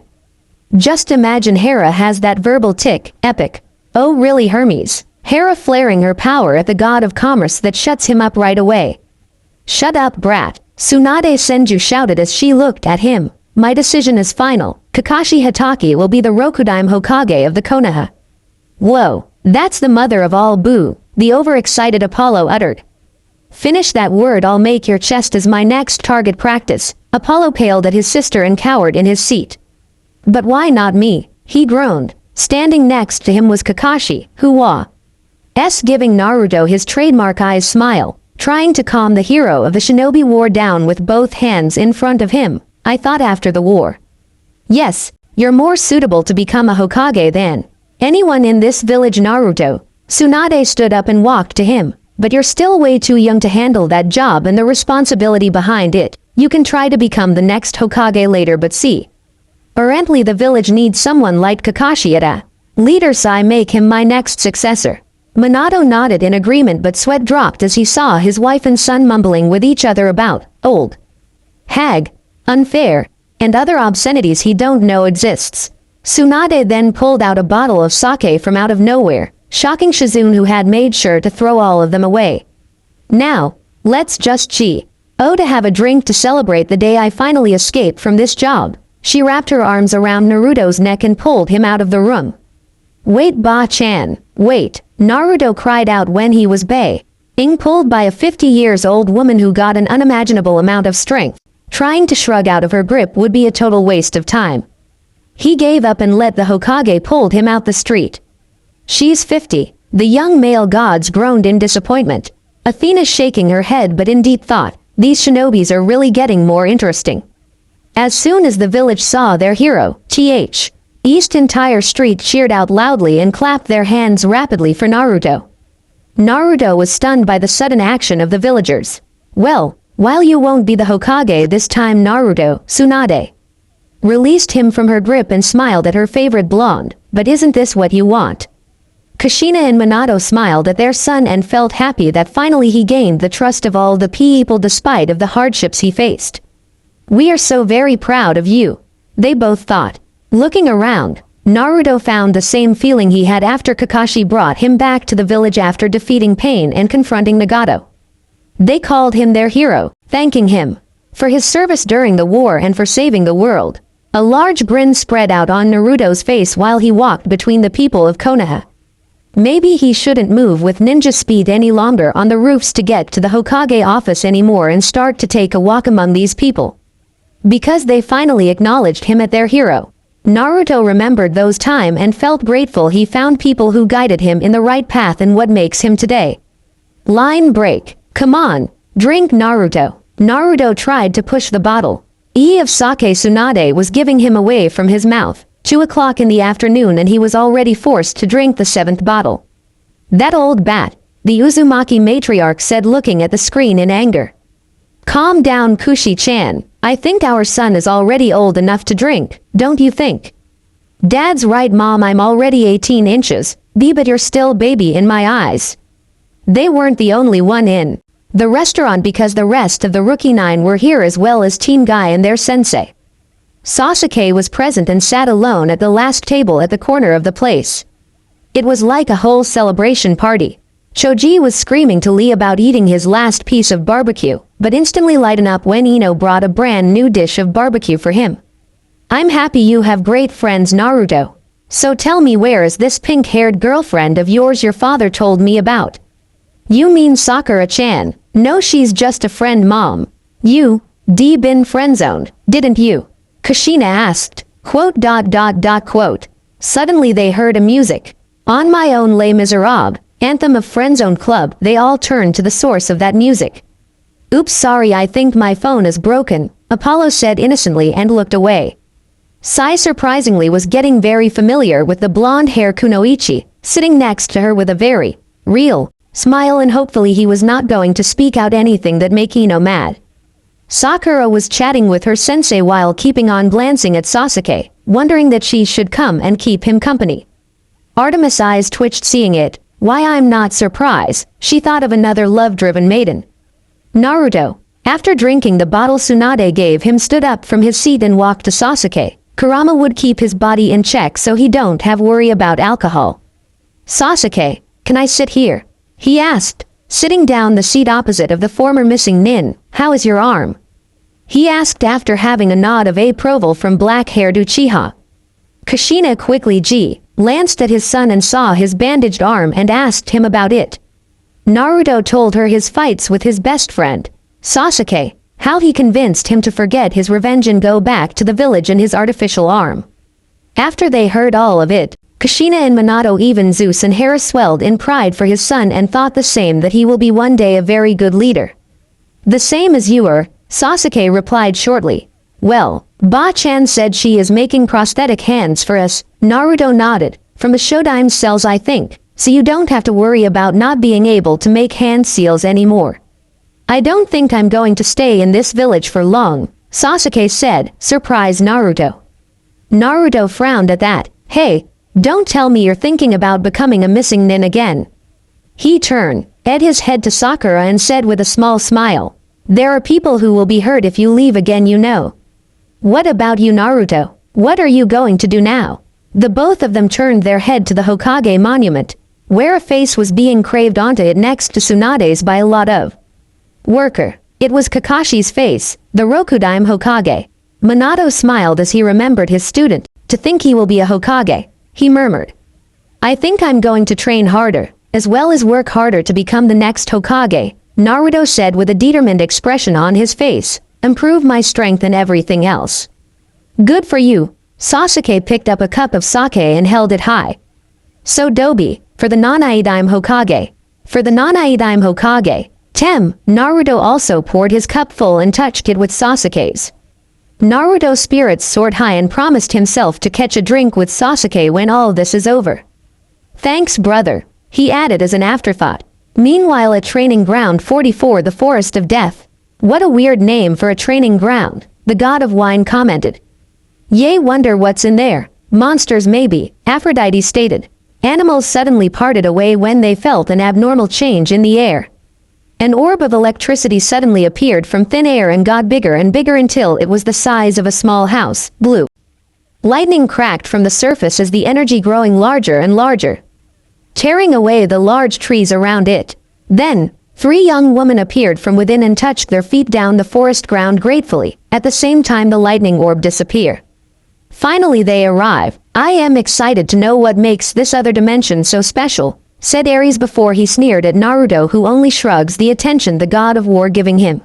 Just imagine Hera has that verbal tick, epic. Oh really Hermes? Hera flaring her power at the god of commerce that shuts him up right away. Shut up brat, Tsunade Senju shouted as she looked at him. My decision is final. Kakashi Hatake will be the Rokudaime Hokage of the Konoha. Whoa, that's the mother of all boo, the overexcited Apollo uttered. Finish that word, I'll make your chest as my next target practice. Apollo paled at his sister and cowered in his seat. But why not me? He groaned. Standing next to him was Kakashi, who was giving Naruto his trademark eyes smile, trying to calm the hero of the shinobi war down with both hands in front of him. I thought after the war. Yes, you're more suitable to become a Hokage than anyone in this village, Naruto. Tsunade stood up and walked to him. But you're still way too young to handle that job and the responsibility behind it. You can try to become the next Hokage later, but see. Apparently the village needs someone like Kakashi at a leader, so I make him my next successor. Minato nodded in agreement, but sweat dropped as he saw his wife and son mumbling with each other about old hag, unfair, and other obscenities he don't know exists. Tsunade then pulled out a bottle of sake from out of nowhere, shocking Shizune, who had made sure to throw all of them away. Now, let's just to have a drink to celebrate the day I finally escaped from this job. She wrapped her arms around Naruto's neck and pulled him out of the room. Wait Ba-chan, wait, Naruto cried out when he was being pulled by a 50-years-old woman who got an unimaginable amount of strength. Trying to shrug out of her grip would be a total waste of time. He gave up and let the Hokage pull him out the street. She's 50, the young male gods groaned in disappointment. Athena shaking her head but in deep thought, these shinobis are really getting more interesting. As soon as the village saw their hero, East entire street cheered out loudly and clapped their hands rapidly for Naruto. Naruto was stunned by the sudden action of the villagers. Well, while you won't be the Hokage this time, Naruto, Tsunade released him from her grip and smiled at her favorite blonde. But isn't this what you want? Kushina and Minato smiled at their son and felt happy that finally he gained the trust of all the people despite of the hardships he faced. "We are so very proud of you," they both thought. Looking around, Naruto found the same feeling he had after Kakashi brought him back to the village after defeating Pain and confronting Nagato. They called him their hero, thanking him for his service during the war and for saving the world. A large grin spread out on Naruto's face while he walked between the people of Konoha. Maybe he shouldn't move with ninja speed any longer on the roofs to get to the Hokage office anymore and start to take a walk among these people. Because they finally acknowledged him as their hero. Naruto remembered those times and felt grateful he found people who guided him in the right path and what makes him today. Line break. Come on, drink Naruto. Naruto tried to push the bottle. Of sake Tsunade was giving him away from his mouth. 2 o'clock in the afternoon and he was already forced to drink the 7th bottle. That old bat, the Uzumaki matriarch said looking at the screen in anger. Calm down Kushi-chan, I think our son is already old enough to drink, don't you think? Dad's right mom, I'm already 18 inches, but you're still baby in my eyes. They weren't the only one in the restaurant because the rest of the Rookie 9 were here as well as Team Guy and their sensei. Sasuke was present and sat alone at the last table at the corner of the place. It was like a whole celebration party. Choji was screaming to Lee about eating his last piece of barbecue, but instantly lightened up when Ino brought a brand new dish of barbecue for him. I'm happy you have great friends Naruto. So tell me, where is this pink-haired girlfriend of yours your father told me about? You mean Sakura-chan? No, she's just a friend mom. You, been friend-zoned, didn't you? Kushina asked, quote. Suddenly they heard a music. On My Own Les Miserables, anthem of Friendzone Club, they all turned to the source of that music. Oops, sorry, I think my phone is broken, Apollo said innocently and looked away. Sai surprisingly was getting very familiar with the blonde-hair Kunoichi, sitting next to her with a very real smile, and hopefully he was not going to speak out anything that make Ino mad. Sakura was chatting with her sensei while keeping on glancing at Sasuke, wondering that she should come and keep him company. Artemis' eyes twitched seeing it. Why, I'm not surprised, she thought of another love-driven maiden. Naruto, after drinking the bottle Tsunade gave him, stood up from his seat and walked to Sasuke. Kurama would keep his body in check so he don't have worry about alcohol. Sasuke, can I sit here? He asked, sitting down the seat opposite of the former missing nin. How is your arm? He asked after having a nod of approval from black-haired Uchiha. Kushina quickly glanced at his son and saw his bandaged arm and asked him about it. Naruto told her his fights with his best friend, Sasuke, how he convinced him to forget his revenge and go back to the village and his artificial arm. After they heard all of it, Kushina and Minato, even Zeus and Hera, swelled in pride for his son and thought the same, that he will be one day a very good leader. The same as you are, Sasuke replied shortly. Well, Ba-chan said she is making prosthetic hands for us. Naruto nodded. From the Shodime cells, I think, so you don't have to worry about not being able to make hand seals anymore. I don't think I'm going to stay in this village for long, Sasuke said, surprised Naruto. Naruto frowned at that. Hey, don't tell me you're thinking about becoming a missing nin again. He turned his head to Sakura and said with a small smile, there are people who will be hurt if you leave again, you know. What about you, Naruto? What are you going to do now? The both of them turned their head to the Hokage monument, where a face was being craved onto it next to Tsunade's by a lot of worker. It was Kakashi's face, the Rokudime Hokage. Minato smiled as he remembered his student. To think he will be a Hokage, he murmured. I think I'm going to train harder, as well as work harder to become the next Hokage, Naruto said with a determined expression on his face. Improve my strength and everything else. Good for you. Sasuke picked up a cup of sake and held it high. So Dobi, for the Nanaidime Hokage. For the Nanaidime Hokage. Naruto also poured his cup full and touched it with Sasuke's. Naruto's spirits soared high and promised himself to catch a drink with Sasuke when all this is over. Thanks, brother, he added as an afterthought. Meanwhile, at Training Ground 44, the Forest of Death. What a weird name for a training ground, the god of wine commented. Yay, wonder what's in there. Monsters maybe, Aphrodite stated. Animals suddenly parted away when they felt an abnormal change in the air. An orb of electricity suddenly appeared from thin air and got bigger and bigger until it was the size of a small house, blue. Lightning cracked from the surface as the energy growing larger and larger, tearing away the large trees around it. Then, 3 young women appeared from within and touched their feet down the forest ground gratefully. At the same time the lightning orb disappeared. Finally they arrive. "I am excited to know what makes this other dimension so special," said Ares before he sneered at Naruto, who only shrugs the attention the god of war giving him.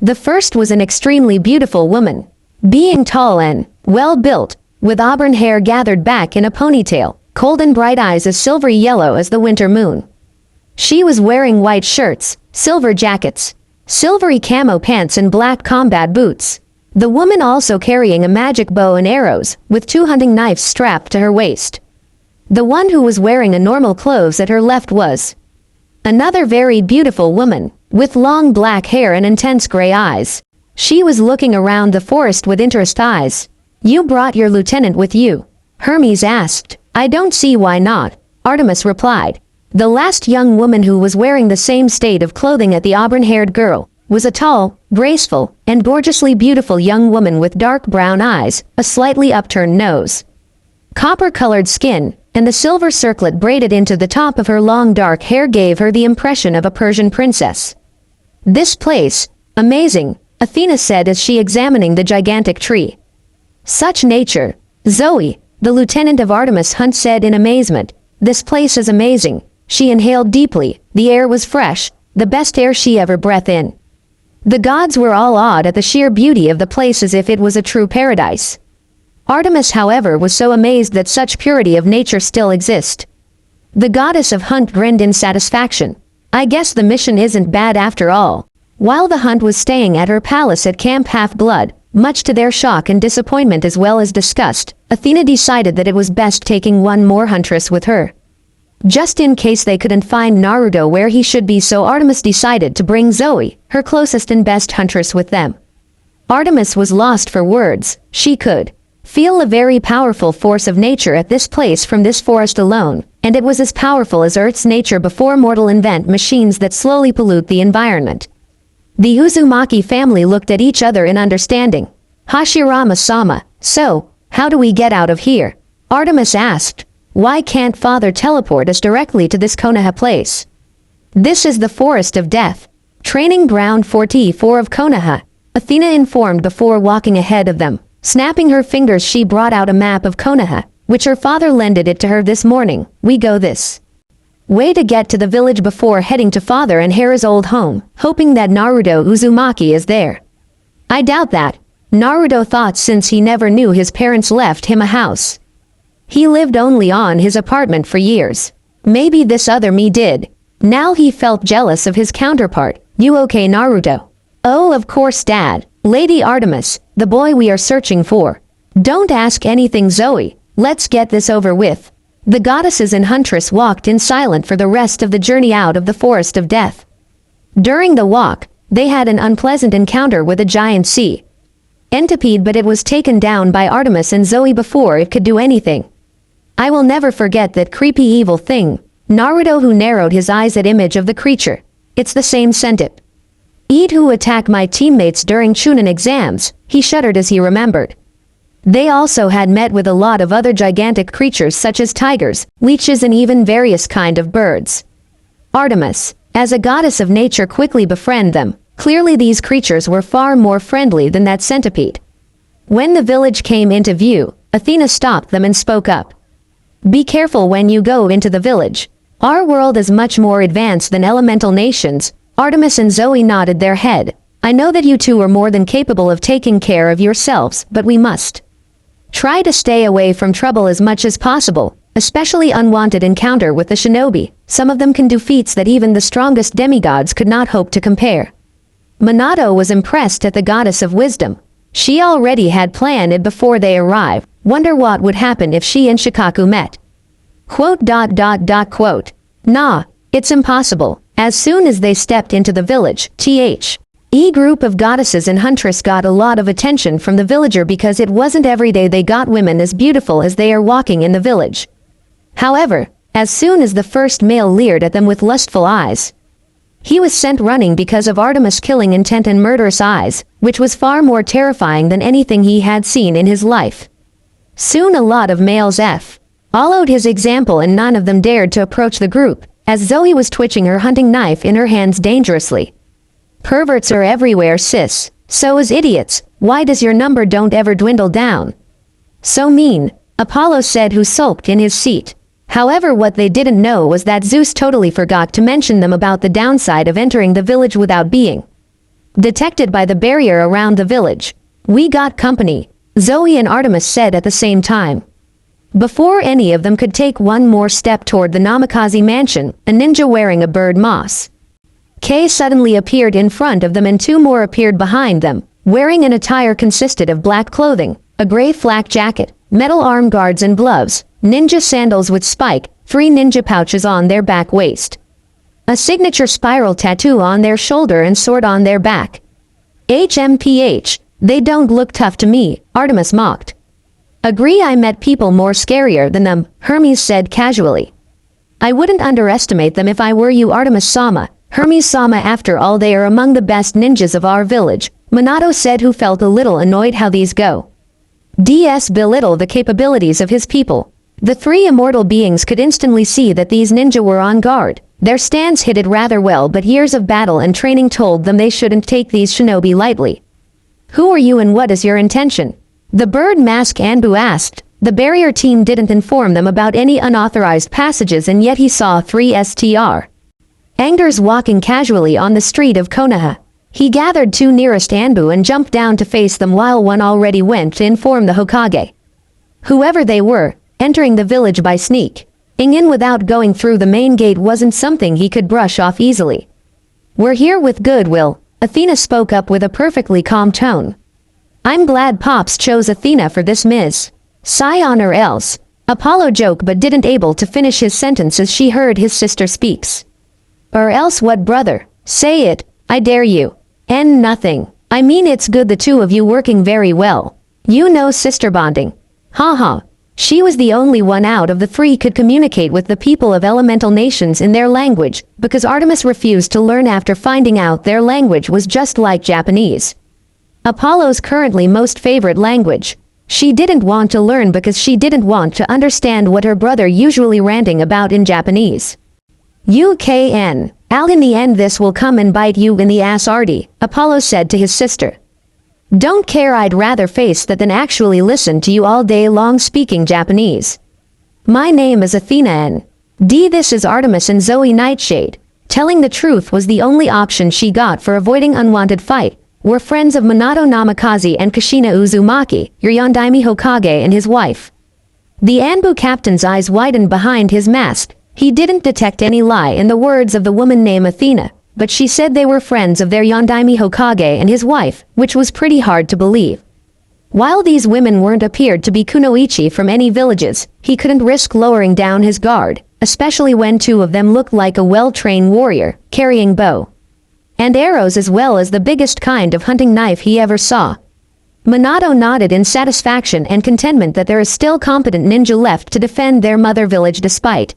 The first was an extremely beautiful woman, being tall and well-built, with auburn hair gathered back in a ponytail, cold and bright eyes as silvery yellow as the winter moon. She was wearing white shirts, silver jackets, silvery camo pants and black combat boots. The woman also carrying a magic bow and arrows, with 2 hunting knives strapped to her waist. The one who was wearing a normal clothes at her left was another very beautiful woman, with long black hair and intense gray eyes. She was looking around the forest with interest eyes. "You brought your lieutenant with you?" Hermes asked. "I don't see why not," Artemis replied. The last young woman, who was wearing the same state of clothing as the auburn-haired girl, was a tall, graceful, and gorgeously beautiful young woman with dark brown eyes, a slightly upturned nose, copper-colored skin, and the silver circlet braided into the top of her long dark hair gave her the impression of a Persian princess. "This place, amazing," Athena said as she examining the gigantic tree. "Such nature." Zoe, the lieutenant of Artemis Hunt, said in amazement. "This place is amazing." She inhaled deeply. The air was fresh, the best air she ever breathed in. The gods were all awed at the sheer beauty of the place, as if it was a true paradise. Artemis, however, was so amazed that such purity of nature still exists. The goddess of Hunt grinned in satisfaction. "I guess the mission isn't bad after all." While the Hunt was staying at her palace at Camp Half-Blood, much to their shock and disappointment as well as disgust, Athena decided that it was best taking one more huntress with her, just in case they couldn't find Naruto where he should be, so Artemis decided to bring Zoe, her closest and best huntress, with them. Artemis was lost for words. She could feel a very powerful force of nature at this place from this forest alone, and it was as powerful as Earth's nature before mortal invent machines that slowly pollute the environment. The Uzumaki family looked at each other in understanding. "Hashirama-sama, so, how do we get out of here?" Artemis asked. "Why can't Father teleport us directly to this Konoha place?" "This is the Forest of Death, training ground 44 of Konoha," Athena informed before walking ahead of them. Snapping her fingers, she brought out a map of Konoha, which her father lended it to her this morning. "We go this way to get to the village before heading to Father and Hera's old home, hoping that Naruto Uzumaki is there." "I doubt that," Naruto thought, since he never knew his parents left him a house. He lived only on his apartment for years. Maybe this other me did. Now he felt jealous of his counterpart. "You okay, Naruto?" "Oh, of course, Dad. Lady Artemis, the boy we are searching for." "Don't ask anything, Zoe. Let's get this over with." The goddesses and huntress walked in silence for the rest of the journey out of the Forest of Death. During the walk, they had an unpleasant encounter with a giant sea centipede, but it was taken down by Artemis and Zoe before it could do anything. "I will never forget that creepy evil thing." Naruto, who narrowed his eyes at image of the creature. "It's the same centipede who attacked my teammates during Chunin exams." He shuddered as he remembered. They also had met with a lot of other gigantic creatures such as tigers, leeches, and even various kind of birds. Artemis, as a goddess of nature, quickly befriended them. Clearly these creatures were far more friendly than that centipede. When the village came into view, Athena stopped them and spoke up. "Be careful when you go into the village. Our world is much more advanced than elemental nations." Artemis and Zoe nodded their head. "I know that you two are more than capable of taking care of yourselves, but we must try to stay away from trouble as much as possible, especially unwanted encounter with the shinobi. Some of them can do feats that even the strongest demigods could not hope to compare." Minato was impressed at the goddess of wisdom. She already had planned it before they arrived. Wonder what would happen if she and Shikaku met. Quote. "Nah, it's impossible." As soon as they stepped into the village, the group of goddesses and huntress got a lot of attention from the villager, because it wasn't every day they got women as beautiful as they are walking in the village. However, as soon as the first male leered at them with lustful eyes. He was sent running because of Artemis' killing intent and murderous eyes, which was far more terrifying than anything he had seen in his life. Soon a lot of males followed his example, and none of them dared to approach the group, as Zoe was twitching her hunting knife in her hands dangerously. Perverts are everywhere, sis. So is idiots. Why does your number don't ever dwindle down? So mean, Apollo said, who sulked in his seat. However, what they didn't know was that Zeus totally forgot to mention them about the downside of entering the village without being detected by the barrier around the village. We got company, Zoe and Artemis said at the same time. Before any of them could take one more step toward the Namikaze mansion, a ninja wearing a bird mask suddenly appeared in front of them, and two more appeared behind them, wearing an attire consisted of black clothing, a gray flak jacket, metal arm guards and gloves, ninja sandals with spike, 3 ninja pouches on their back waist, a signature spiral tattoo on their shoulder and sword on their back. HMPH, they don't look tough to me, Artemis mocked. Agree, I met people more scarier than them, Hermes said casually. I wouldn't underestimate them if I were you, Artemis-sama. Hermes-sama, after all they are among the best ninjas of our village, Minato said, who felt a little annoyed how these DS belittle the capabilities of his people. The 3 immortal beings could instantly see that these ninja were on guard. Their stance hid it rather well, but years of battle and training told them they shouldn't take these shinobi lightly. Who are you and what is your intention? The bird mask Anbu asked. The barrier team didn't inform them about any unauthorized passages, and yet he saw 3 Angers walking casually on the street of Konoha. He gathered 2 nearest Anbu and jumped down to face them, while one already went to inform the Hokage. Whoever they were, entering the village by sneaking in without going through the main gate wasn't something he could brush off easily. We're here with goodwill, Athena spoke up with a perfectly calm tone. I'm glad Pops chose Athena for this, Ms. Scion, or else. Apollo joked but didn't able to finish his sentence as she heard his sister speaks. Or else what, brother? Say it, I dare you. And nothing. I mean, it's good the two of you working very well. You know, sister bonding. Haha. She was the only one out of the 3 could communicate with the people of elemental nations in their language, because Artemis refused to learn after finding out their language was just like Japanese, Apollo's currently most favorite language. She didn't want to learn because she didn't want to understand what her brother usually ranting about in Japanese. UKN. Al, in the end this will come and bite you in the ass, Artie, Apollo said to his sister. Don't care, I'd rather face that than actually listen to you all day long speaking Japanese. My name is Athena N. D. This is Artemis and Zoe Nightshade. Telling the truth was the only option she got for avoiding unwanted fight. We're friends of Minato Namikaze and Kushina Uzumaki, your Yondaime Hokage, and his wife. The Anbu captain's eyes widened behind his mask. He didn't detect any lie in the words of the woman named Athena, but she said they were friends of their Yondaime Hokage and his wife, which was pretty hard to believe. While these women weren't appeared to be kunoichi from any villages, he couldn't risk lowering down his guard, especially when 2 of them looked like a well-trained warrior, carrying bow and arrows as well as the biggest kind of hunting knife he ever saw. Minato nodded in satisfaction and contentment that there is still competent ninja left to defend their mother village despite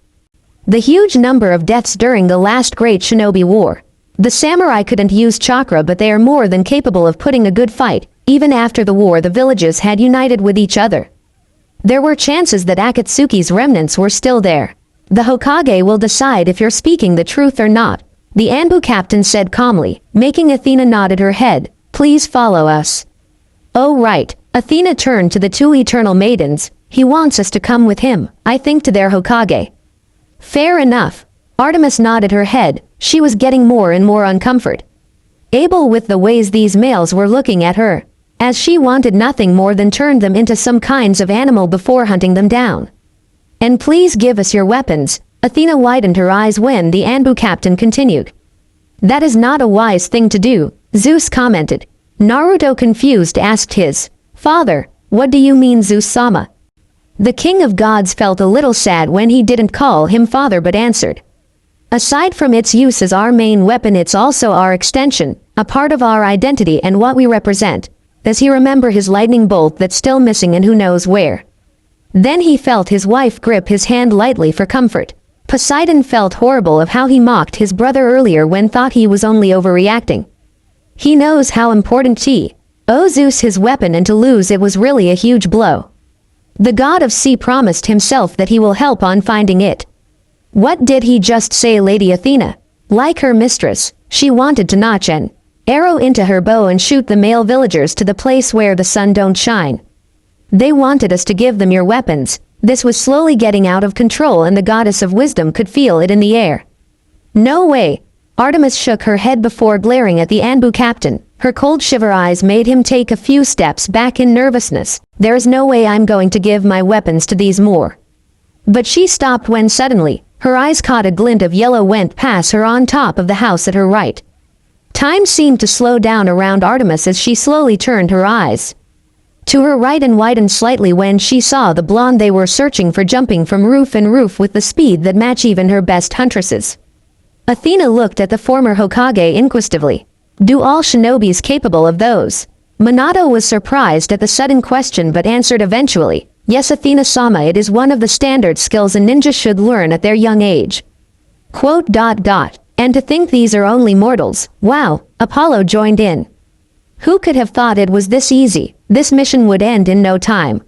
the huge number of deaths during the last great shinobi war. The samurai couldn't use chakra, but they are more than capable of putting a good fight. Even after the war, the villages had united with each other. There were chances that Akatsuki's remnants were still there. The Hokage will decide if you're speaking the truth or not, the Anbu captain said calmly, making Athena nod her head. Please follow us. Oh right, Athena turned to the 2 eternal maidens. He wants us to come with him, I think, to their Hokage. Fair enough. Artemis nodded her head. She was getting more and more uncomfort able with the ways these males were looking at her, as she wanted nothing more than turn them into some kinds of animal before hunting them down. And please give us your weapons. Athena widened her eyes when the Anbu captain continued. That is not a wise thing to do, Zeus commented. Naruto, confused, asked his father, what do you mean, Zeus-sama? The king of gods felt a little sad when he didn't call him father but answered. Aside from its use as our main weapon, it's also our extension, a part of our identity and what we represent. Does he remember his lightning bolt that's still missing and who knows where? Then he felt his wife grip his hand lightly for comfort. Poseidon felt horrible of how he mocked his brother earlier when thought he was only overreacting. He knows how important he owes Zeus his weapon, and to lose it was really a huge blow. The god of sea promised himself that he will help on finding it. What did he just say? Lady Athena, like her mistress, she wanted to notch an arrow into her bow and shoot the male villagers to the place where the sun don't shine. They wanted us to give them your weapons. This was slowly getting out of control, and the goddess of wisdom could feel it in the air. No way. Artemis shook her head before glaring at the Anbu captain. Her cold shiver eyes made him take a few steps back in nervousness. There is no way I'm going to give my weapons to these Moor. But she stopped when suddenly, her eyes caught a glint of yellow went past her on top of the house at her right. Time seemed to slow down around Artemis as she slowly turned her eyes to her right and widened slightly when she saw the blonde they were searching for jumping from roof and roof with the speed that matched even her best huntresses. Athena looked at the former Hokage inquisitively. Do all shinobis capable of those? Minato was surprised at the sudden question but answered eventually. Yes, Athena-sama, it is one of the standard skills a ninja should learn at their young age. Quote, ... And to think these are only mortals. Wow, Apollo joined in. Who could have thought it was this easy? This mission would end in no time.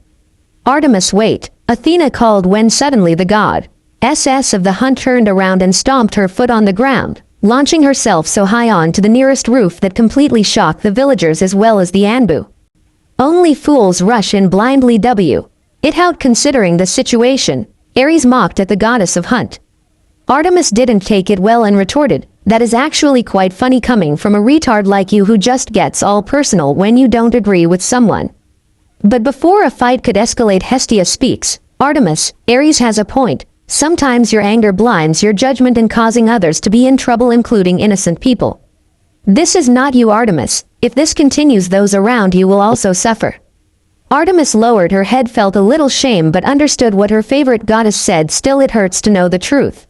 Artemis, wait, Athena called when suddenly the goddess of the hunt turned around and stomped her foot on the ground, launching herself so high on to the nearest roof that completely shocked the villagers as well as the Anbu. Only fools rush in blindly. It out considering the situation, Ares mocked at the goddess of hunt. Artemis didn't take it well and retorted, that is actually quite funny coming from a retard like you who just gets all personal when you don't agree with someone. But before a fight could escalate, Hestia speaks. Artemis, Ares has a point. Sometimes your anger blinds your judgment and causing others to be in trouble, including innocent people. This is not you, Artemis. If this continues, those around you will also suffer. Artemis lowered her head, felt a little shame but understood what her favorite goddess said. Still, it hurts to know the truth.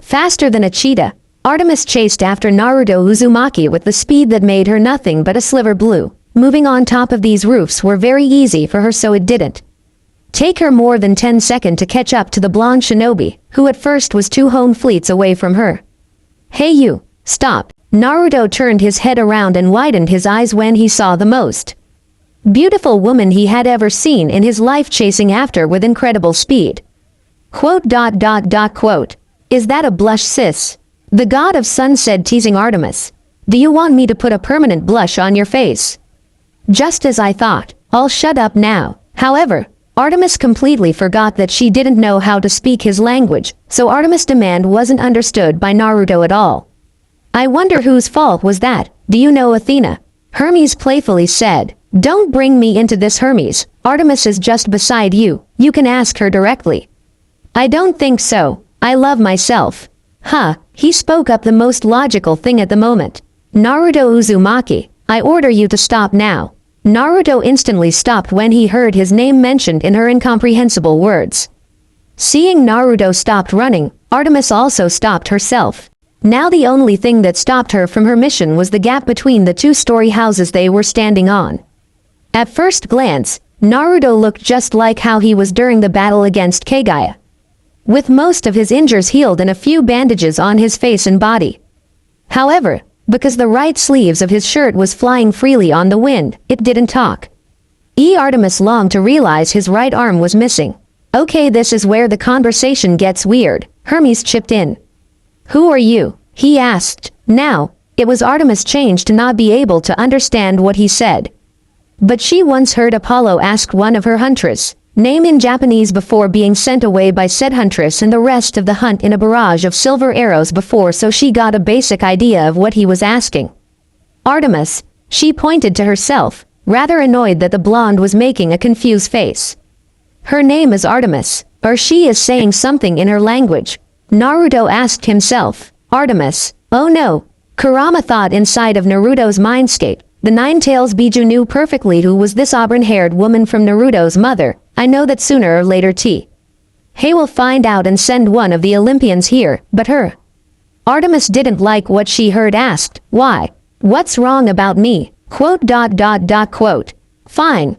Faster than a cheetah, Artemis chased after Naruto Uzumaki with the speed that made her nothing but a sliver blue. Moving on top of these roofs were very easy for her, so it didn't take her more than 10 seconds to catch up to the blonde shinobi, who at first was 2 home fleets away from her. Hey you, stop. Naruto turned his head around and widened his eyes when he saw the most beautiful woman he had ever seen in his life chasing after with incredible speed. Quote, ... Quote, is that a blush, sis? The god of sun said, teasing Artemis. Do you want me to put a permanent blush on your face? Just as I thought. I'll shut up now. However, Artemis completely forgot that she didn't know how to speak his language, so Artemis' demand wasn't understood by Naruto at all. I wonder whose fault was that. Do you know, Athena? Hermes playfully said. Don't bring me into this, Hermes. Artemis is just beside you. You can ask her directly. I don't think so. I love myself. He spoke up the most logical thing at the moment. Naruto Uzumaki, I order you to stop now. Naruto instantly stopped when he heard his name mentioned in her incomprehensible words. Seeing Naruto stopped running, Artemis also stopped herself. Now the only thing that stopped her from her mission was the gap between the 2-story houses they were standing on. At first glance, Naruto looked just like how he was during the battle against Kagaya, with most of his injuries healed and a few bandages on his face and body. However, because the right sleeves of his shirt was flying freely on the wind, it didn't talk. Artemis longed to realize his right arm was missing. Okay, this is where the conversation gets weird. Hermes chipped in. Who are you? He asked. Now, it was Artemis' change to not be able to understand what he said. But she once heard Apollo ask one of her huntress name in Japanese before being sent away by said huntress and the rest of the hunt in a barrage of silver arrows before, so she got a basic idea of what he was asking. Artemis, she pointed to herself, rather annoyed that the blonde was making a confused face. Her name is Artemis, or she is saying something in her language. Naruto asked himself. Artemis, oh no. Kurama thought inside of Naruto's mindscape. The Nine-Tails Biju knew perfectly who was this auburn-haired woman from Naruto's mother. I know that sooner or later He will find out and send one of the Olympians here, but her. Artemis didn't like what she heard, asked, why? What's wrong about me? Quote, ... Quote. Fine.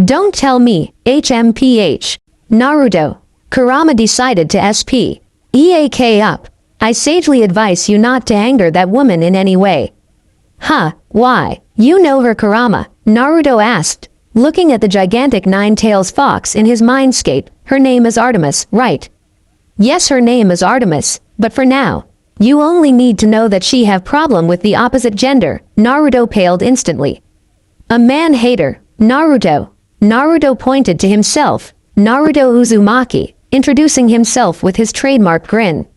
Don't tell me, HMPH. Naruto. Kurama decided to SP. Eak up. I sagely advise you not to anger that woman in any way. Huh, why? You know her, Kurama? Naruto asked, looking at the gigantic nine-tails fox in his mindscape. Her name is Artemis, right? Yes, her name is Artemis, but for now, you only need to know that she have problem with the opposite gender. Naruto paled instantly. A man-hater, Naruto. Naruto pointed to himself, Naruto Uzumaki, introducing himself with his trademark grin.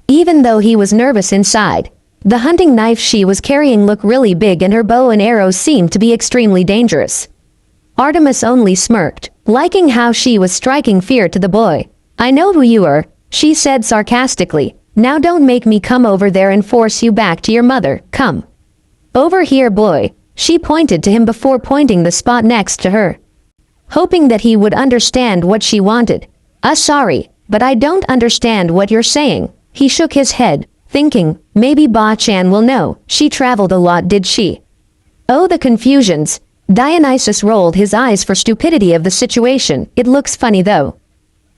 Even though he was nervous inside, the hunting knife she was carrying looked really big and her bow and arrows seemed to be extremely dangerous. Artemis only smirked, liking how she was striking fear to the boy. I know who you are, she said sarcastically. Now don't make me come over there and force you back to your mother. Come over here, boy. She pointed to him before pointing the spot next to her, hoping that he would understand what she wanted. Sorry, but I don't understand what you're saying. He shook his head, thinking, maybe Ba-chan will know. She traveled a lot, did she? Oh, the confusions. Dionysus rolled his eyes for stupidity of the situation. It looks funny though.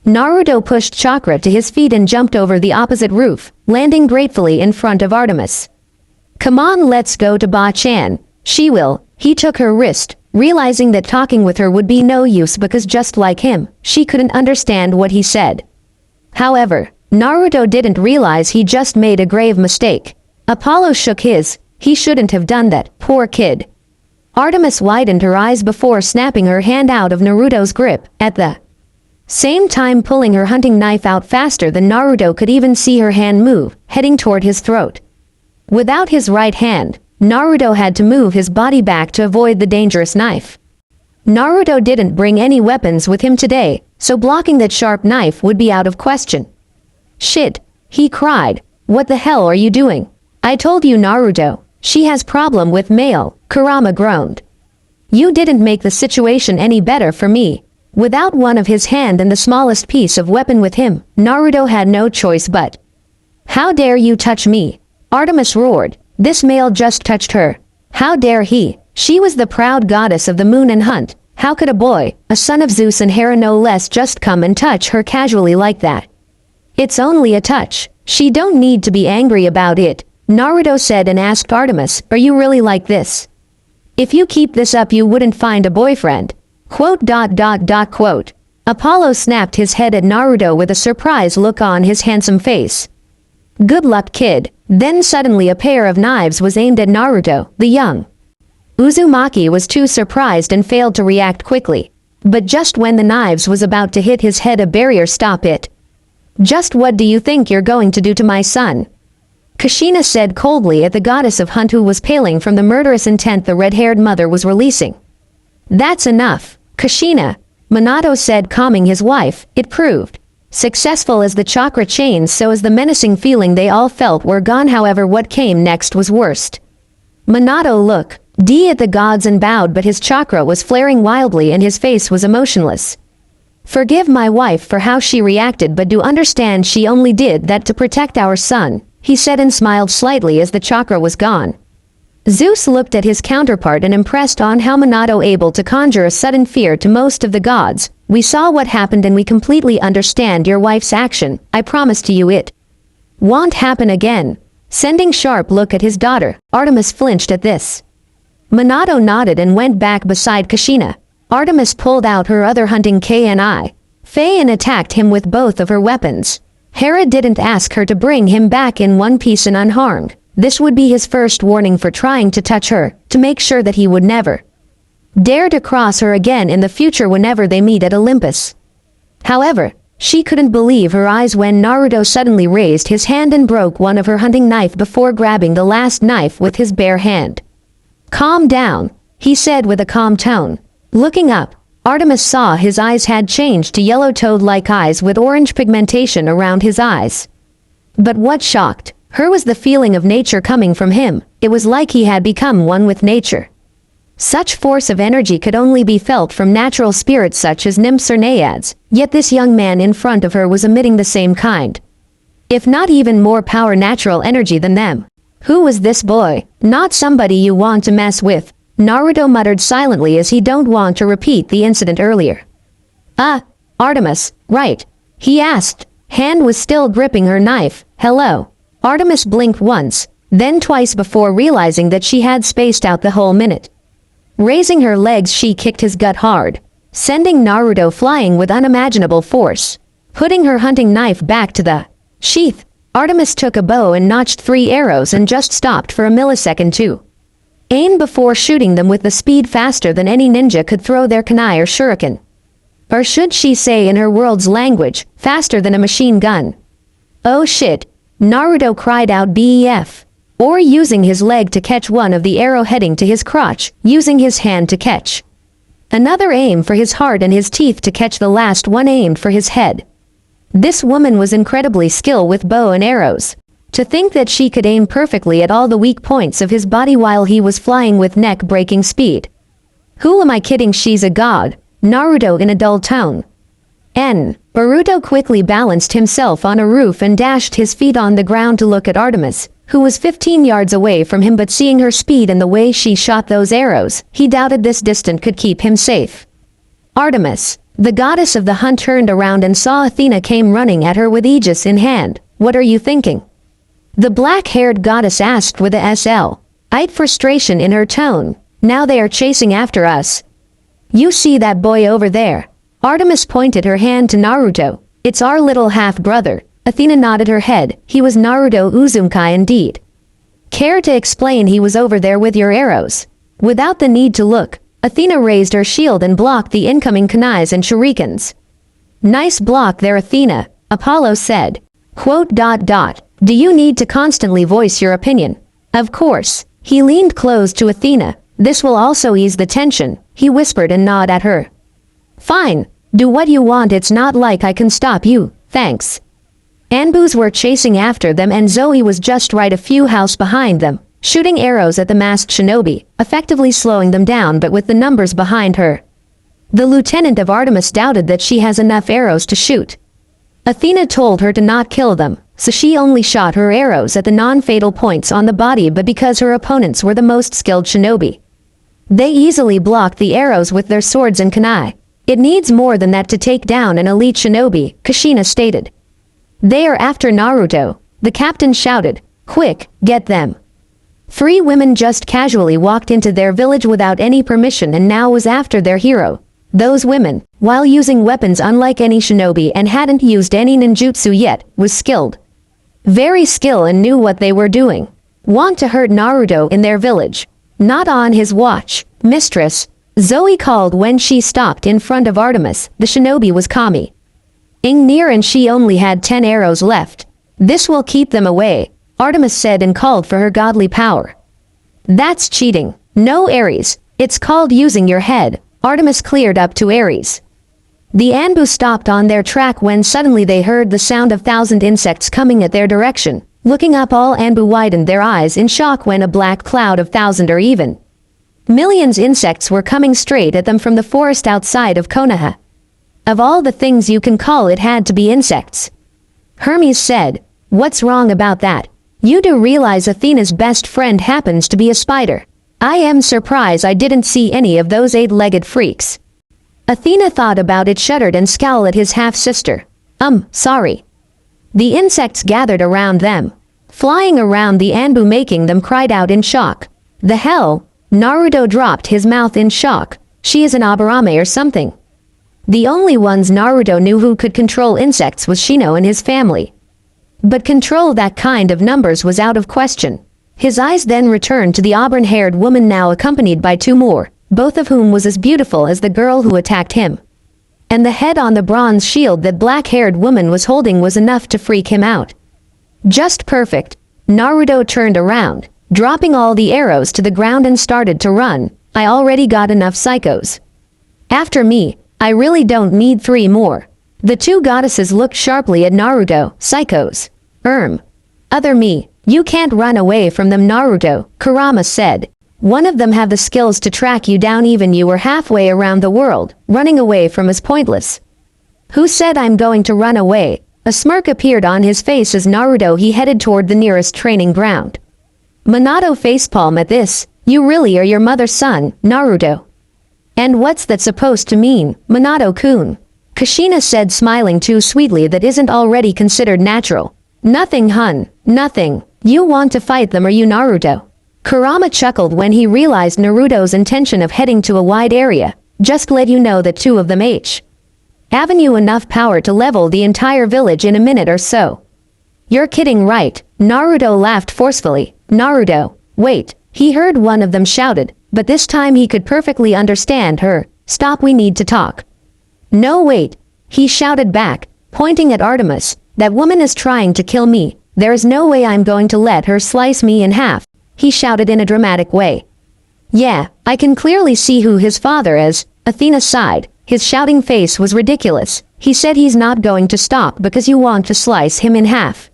Naruto pushed Chakra to his feet and jumped over the opposite roof, landing gratefully in front of Artemis. Come on, let's go to Ba-chan. She will. He took her wrist, realizing that talking with her would be no use because just like him, she couldn't understand what he said. However, Naruto didn't realize he just made a grave mistake. Apollo shook his. He shouldn't have done that, poor kid. Artemis widened her eyes before snapping her hand out of Naruto's grip, at the same time pulling her hunting knife out faster than Naruto could even see her hand move, heading toward his throat. Without his right hand, Naruto had to move his body back to avoid the dangerous knife. Naruto didn't bring any weapons with him today, so blocking that sharp knife would be out of question. Shit, he cried. What the hell are you doing? I told you, Naruto. She has problem with male, Kurama groaned. You didn't make the situation any better for me. Without one of his hand and the smallest piece of weapon with him, Naruto had no choice but. How dare you touch me? Artemis roared. This male just touched her. How dare he? She was the proud goddess of the moon and hunt. How could a boy, a son of Zeus and Hera no less, just come and touch her casually like that? It's only a touch. She don't need to be angry about it, Naruto said and asked Artemis, are you really like this? If you keep this up you wouldn't find a boyfriend. Quote. Apollo snapped his head at Naruto with a surprised look on his handsome face. Good luck, kid. Then suddenly a pair of knives was aimed at Naruto, the young. Uzumaki was too surprised and failed to react quickly. But just when the knives was about to hit his head, a barrier stopped it. Just what do you think you're going to do to my son? Kushina said coldly at the goddess of hunt, who was paling from the murderous intent the red-haired mother was releasing. That's enough, Kushina, Minato said, calming his wife. It proved successful as the chakra chains, so as the menacing feeling they all felt were gone. However, what came next was worst. Minato looked at the gods and bowed, but his chakra was flaring wildly and his face was emotionless. Forgive my wife for how she reacted, but do understand she only did that to protect our son, he said and smiled slightly as the chakra was gone. Zeus looked at his counterpart and impressed on how Minato able to conjure a sudden fear to most of the gods. We saw what happened and we completely understand your wife's action. I promise to you it won't happen again. Sending sharp look at his daughter, Artemis flinched at this. Minato nodded and went back beside Kushina. Artemis pulled out her other hunting knife and attacked him with both of her weapons. Hera didn't ask her to bring him back in one piece and unharmed. This would be his first warning for trying to touch her, to make sure that he would never dare to cross her again in the future whenever they meet at Olympus. However, she couldn't believe her eyes when Naruto suddenly raised his hand and broke one of her hunting knife before grabbing the last knife with his bare hand. Calm down, he said with a calm tone. Looking up, Artemis saw his eyes had changed to yellow toad-like eyes with orange pigmentation around his eyes. But what shocked her was the feeling of nature coming from him. It was like he had become one with nature. Such force of energy could only be felt from natural spirits such as nymphs or naiads, yet this young man in front of her was emitting the same kind, if not even more power, natural energy than them. Who was this boy? Not somebody you want to mess with, Naruto muttered silently as he don't want to repeat the incident earlier. Artemis, right? He asked, Hand was still gripping her knife. Hello. Artemis blinked once, then twice before realizing that she had spaced out the whole minute. Raising her legs, she kicked his gut hard, sending Naruto flying with unimaginable force. Putting her hunting knife back to the sheath, Artemis took a bow and notched 3 arrows and just stopped for a millisecond to aim before shooting them with the speed faster than any ninja could throw their kunai or shuriken. Or should she say in her world's language, faster than a machine gun. Oh shit, Naruto cried out BEF. Or using his leg to catch one of the arrow heading to his crotch, using his hand to catch another aim for his heart and his teeth to catch the last one aimed for his head. This woman was incredibly skilled with bow and arrows. To think that she could aim perfectly at all the weak points of his body while he was flying with neck-breaking speed. Who am I kidding, she's a god, Naruto in a dull tone. Naruto quickly balanced himself on a roof and dashed his feet on the ground to look at Artemis, who was 15 yards away from him, but seeing her speed and the way she shot those arrows, he doubted this distance could keep him safe. Artemis, the goddess of the hunt, turned around and saw Athena came running at her with Aegis in hand. What are you thinking? The black-haired goddess asked with a slight frustration in her tone. Now they are chasing after us. You see that boy over there? Artemis pointed her hand to Naruto. It's our little half-brother. Athena nodded her head. He was Naruto Uzumaki indeed. Care to explain? He was over there with your arrows. Without the need to look, Athena raised her shield and blocked the incoming kunais and shurikens. Nice block there, Athena, Apollo said. Do you need to constantly voice your opinion? Of course. He leaned close to Athena. This will also ease the tension, he whispered and nodded at her. Fine, do what you want, it's not like I can stop you, thanks. Anbus were chasing after them and Zoe was just right a few houses behind them, shooting arrows at the masked shinobi, effectively slowing them down, but with the numbers behind her. The lieutenant of Artemis doubted that she has enough arrows to shoot. Athena told her to not kill them, so she only shot her arrows at the non-fatal points on the body, but because her opponents were the most skilled shinobi, they easily blocked the arrows with their swords and kunai. It needs more than that to take down an elite shinobi, Kushina stated. They are after Naruto, the captain shouted. Quick, get them. 3 women just casually walked into their village without any permission and now was after their hero. Those women, while using weapons unlike any shinobi and hadn't used any ninjutsu yet, was skilled. Very skilled and knew what they were doing. Want to hurt Naruto in their village. Not on his watch, mistress, Zoe called when she stopped in front of Artemis. The shinobi was Kami. Near and she only had 10 arrows left. This will keep them away, Artemis said and called for her godly power. That's cheating. No Ares, it's called using your head, Artemis cleared up to Ares. The Anbu stopped on their track when suddenly they heard the sound of 1,000 insects coming at their direction. Looking up, all Anbu widened their eyes in shock when a black cloud of 1,000 or even millions insects were coming straight at them from the forest outside of Konoha. Of all the things you can call, it had to be insects. Hermes said, what's wrong about that? You do realize Athena's best friend happens to be a spider. I am surprised I didn't see any of those 8-legged freaks. Athena thought about it, shuddered and scowled at his half-sister. Sorry. The insects gathered around them, flying around the Anbu, making them cried out in shock. The hell? Naruto dropped his mouth in shock. She is an Aburame or something. The only ones Naruto knew who could control insects was Shino and his family. But control that kind of numbers was out of question. His eyes then returned to the auburn-haired woman, now accompanied by 2 more, both of whom was as beautiful as the girl who attacked him. And the head on the bronze shield that black-haired woman was holding was enough to freak him out. Just perfect. Naruto turned around, dropping all the arrows to the ground and started to run. I already got enough psychos. After me, I really don't need 3 more. The 2 goddesses looked sharply at Naruto. Psychos. Other me. You can't run away from them, Naruto, Kurama said. One of them have the skills to track you down, even you were halfway around the world. Running away from is pointless. Who said I'm going to run away? A smirk appeared on his face as Naruto he headed toward the nearest training ground. Minato facepalm at this. You really are your mother's son, Naruto. And what's that supposed to mean, Minato-kun? Kushina said, smiling too sweetly that isn't already considered natural. Nothing, hun, nothing. You want to fight them, are you, Naruto? Kurama chuckled when he realized Naruto's intention of heading to a wide area. Just let you know that two of them haven't you enough power to level the entire village in a minute or so. You're kidding, right? Naruto laughed forcefully. Naruto, wait, he heard one of them shouted, but this time he could perfectly understand her. Stop, we need to talk. No, wait, he shouted back, pointing at Artemis. That woman is trying to kill me. There is no way I'm going to let her slice me in half, he shouted in a dramatic way. Yeah, I can clearly see who his father is, Athena sighed. His shouting face was ridiculous. He said he's not going to stop because you want to slice him in half.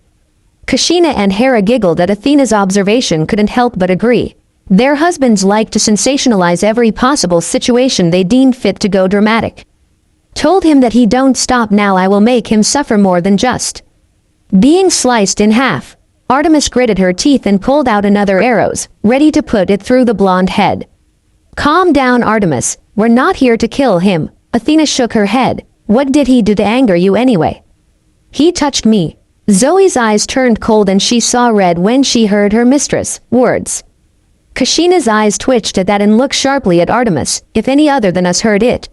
Kushina and Hera giggled at Athena's observation, couldn't help but agree. Their husbands like to sensationalize every possible situation they deemed fit to go dramatic. Told him that he don't stop now, I will make him suffer more than just being sliced in half. Artemis gritted her teeth and pulled out another arrows, ready to put it through the blonde head. Calm down, Artemis, we're not here to kill him. Athena shook her head. What did he do to anger you anyway? He touched me. Zoe's eyes turned cold and she saw red when she heard her mistress' words. Kushina's eyes twitched at that and looked sharply at Artemis. If any other than us heard it,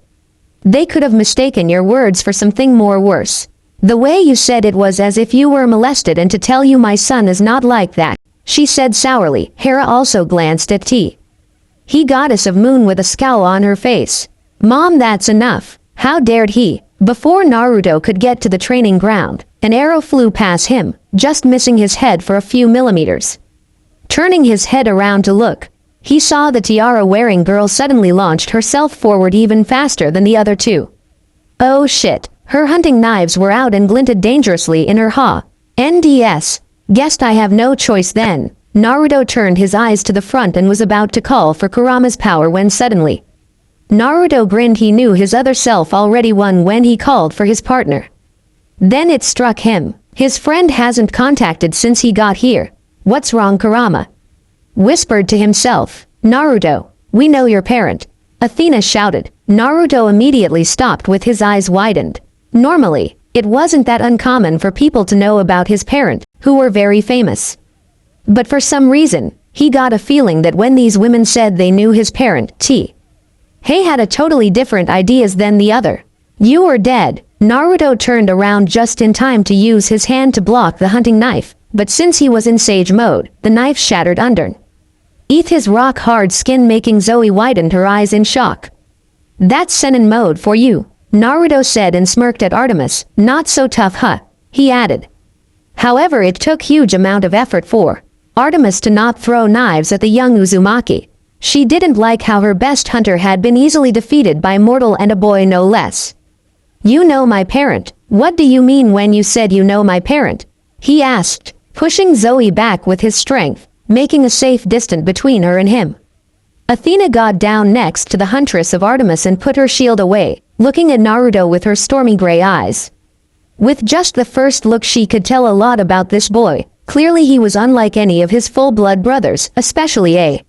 they could have mistaken your words for something more worse. The way you said it was as if you were molested, and to tell you my son is not like that, she said sourly. Hera also glanced at He goddess of moon with a scowl on her face. Mom, that's enough. How dared he? Before Naruto could get to the training ground, an arrow flew past him, just missing his head for a few millimeters. Turning his head around to look, he saw the tiara-wearing girl suddenly launched herself forward even faster than the other two. Oh shit, her hunting knives were out and glinted dangerously in her NDS. Guessed I have no choice then. Naruto turned his eyes to the front and was about to call for Kurama's power when suddenly Naruto grinned. He knew his other self already won when he called for his partner. Then it struck him. His friend hasn't contacted since he got here. What's wrong, Kurama? Whispered to himself. Naruto, we know your parent. Athena shouted. Naruto immediately stopped with his eyes widened. Normally, it wasn't that uncommon for people to know about his parent, who were very famous. But for some reason, he got a feeling that when these women said they knew his parent, he had a totally different ideas than the other. You were dead. Naruto turned around just in time to use his hand to block the hunting knife, but since he was in sage mode, the knife shattered underneath his rock-hard skin, making Zoe widen her eyes in shock. That's Senin mode for you, Naruto said and smirked at Artemis. Not so tough, huh? He added. However, it took huge amount of effort for Artemis to not throw knives at the young Uzumaki. She didn't like how her best hunter had been easily defeated by mortal and a boy no less. You know my parent. What do you mean when you said you know my parent? He asked, pushing Zoe back with his strength, making a safe distance between her and him. Athena got down next to the huntress of Artemis and put her shield away, looking at Naruto with her stormy gray eyes. With just the first look she could tell a lot about this boy. Clearly he was unlike any of his full-blood brothers, especially a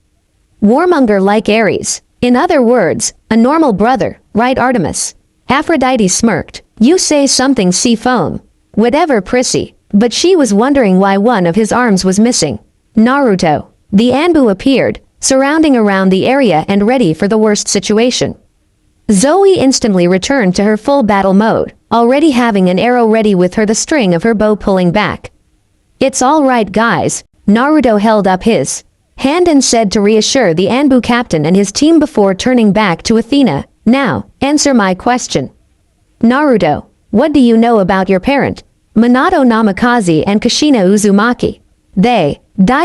warmonger like Ares. In other words, a normal brother, right, Artemis? Aphrodite smirked. You say something, Seafoam. Whatever, prissy. But she was wondering why one of his arms was missing. Naruto. The Anbu appeared, surrounding around the area and ready for the worst situation. Zoe instantly returned to her full battle mode, already having an arrow ready with her, the string of her bow pulling back. It's all right, guys. Naruto held up his hand and said to reassure the Anbu captain and his team before turning back to Athena. Now, answer my question. Naruto, what do you know about your parent? Minato Namikaze and Kushina Uzumaki. They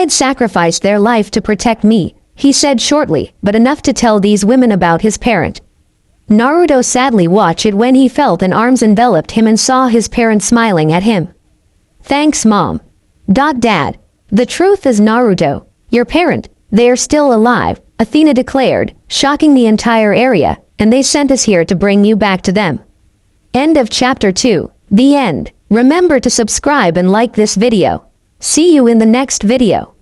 sacrificed their life to protect me, he said shortly, but enough to tell these women about his parent. Naruto sadly watched it when he felt an arms enveloped him and saw his parent smiling at him. Thanks, Mom. Dad. The truth is, Naruto, your parent, they are still alive, Athena declared, shocking the entire area, and they sent us here to bring you back to them. End of chapter 2. The end. Remember to subscribe and like this video. See you in the next video.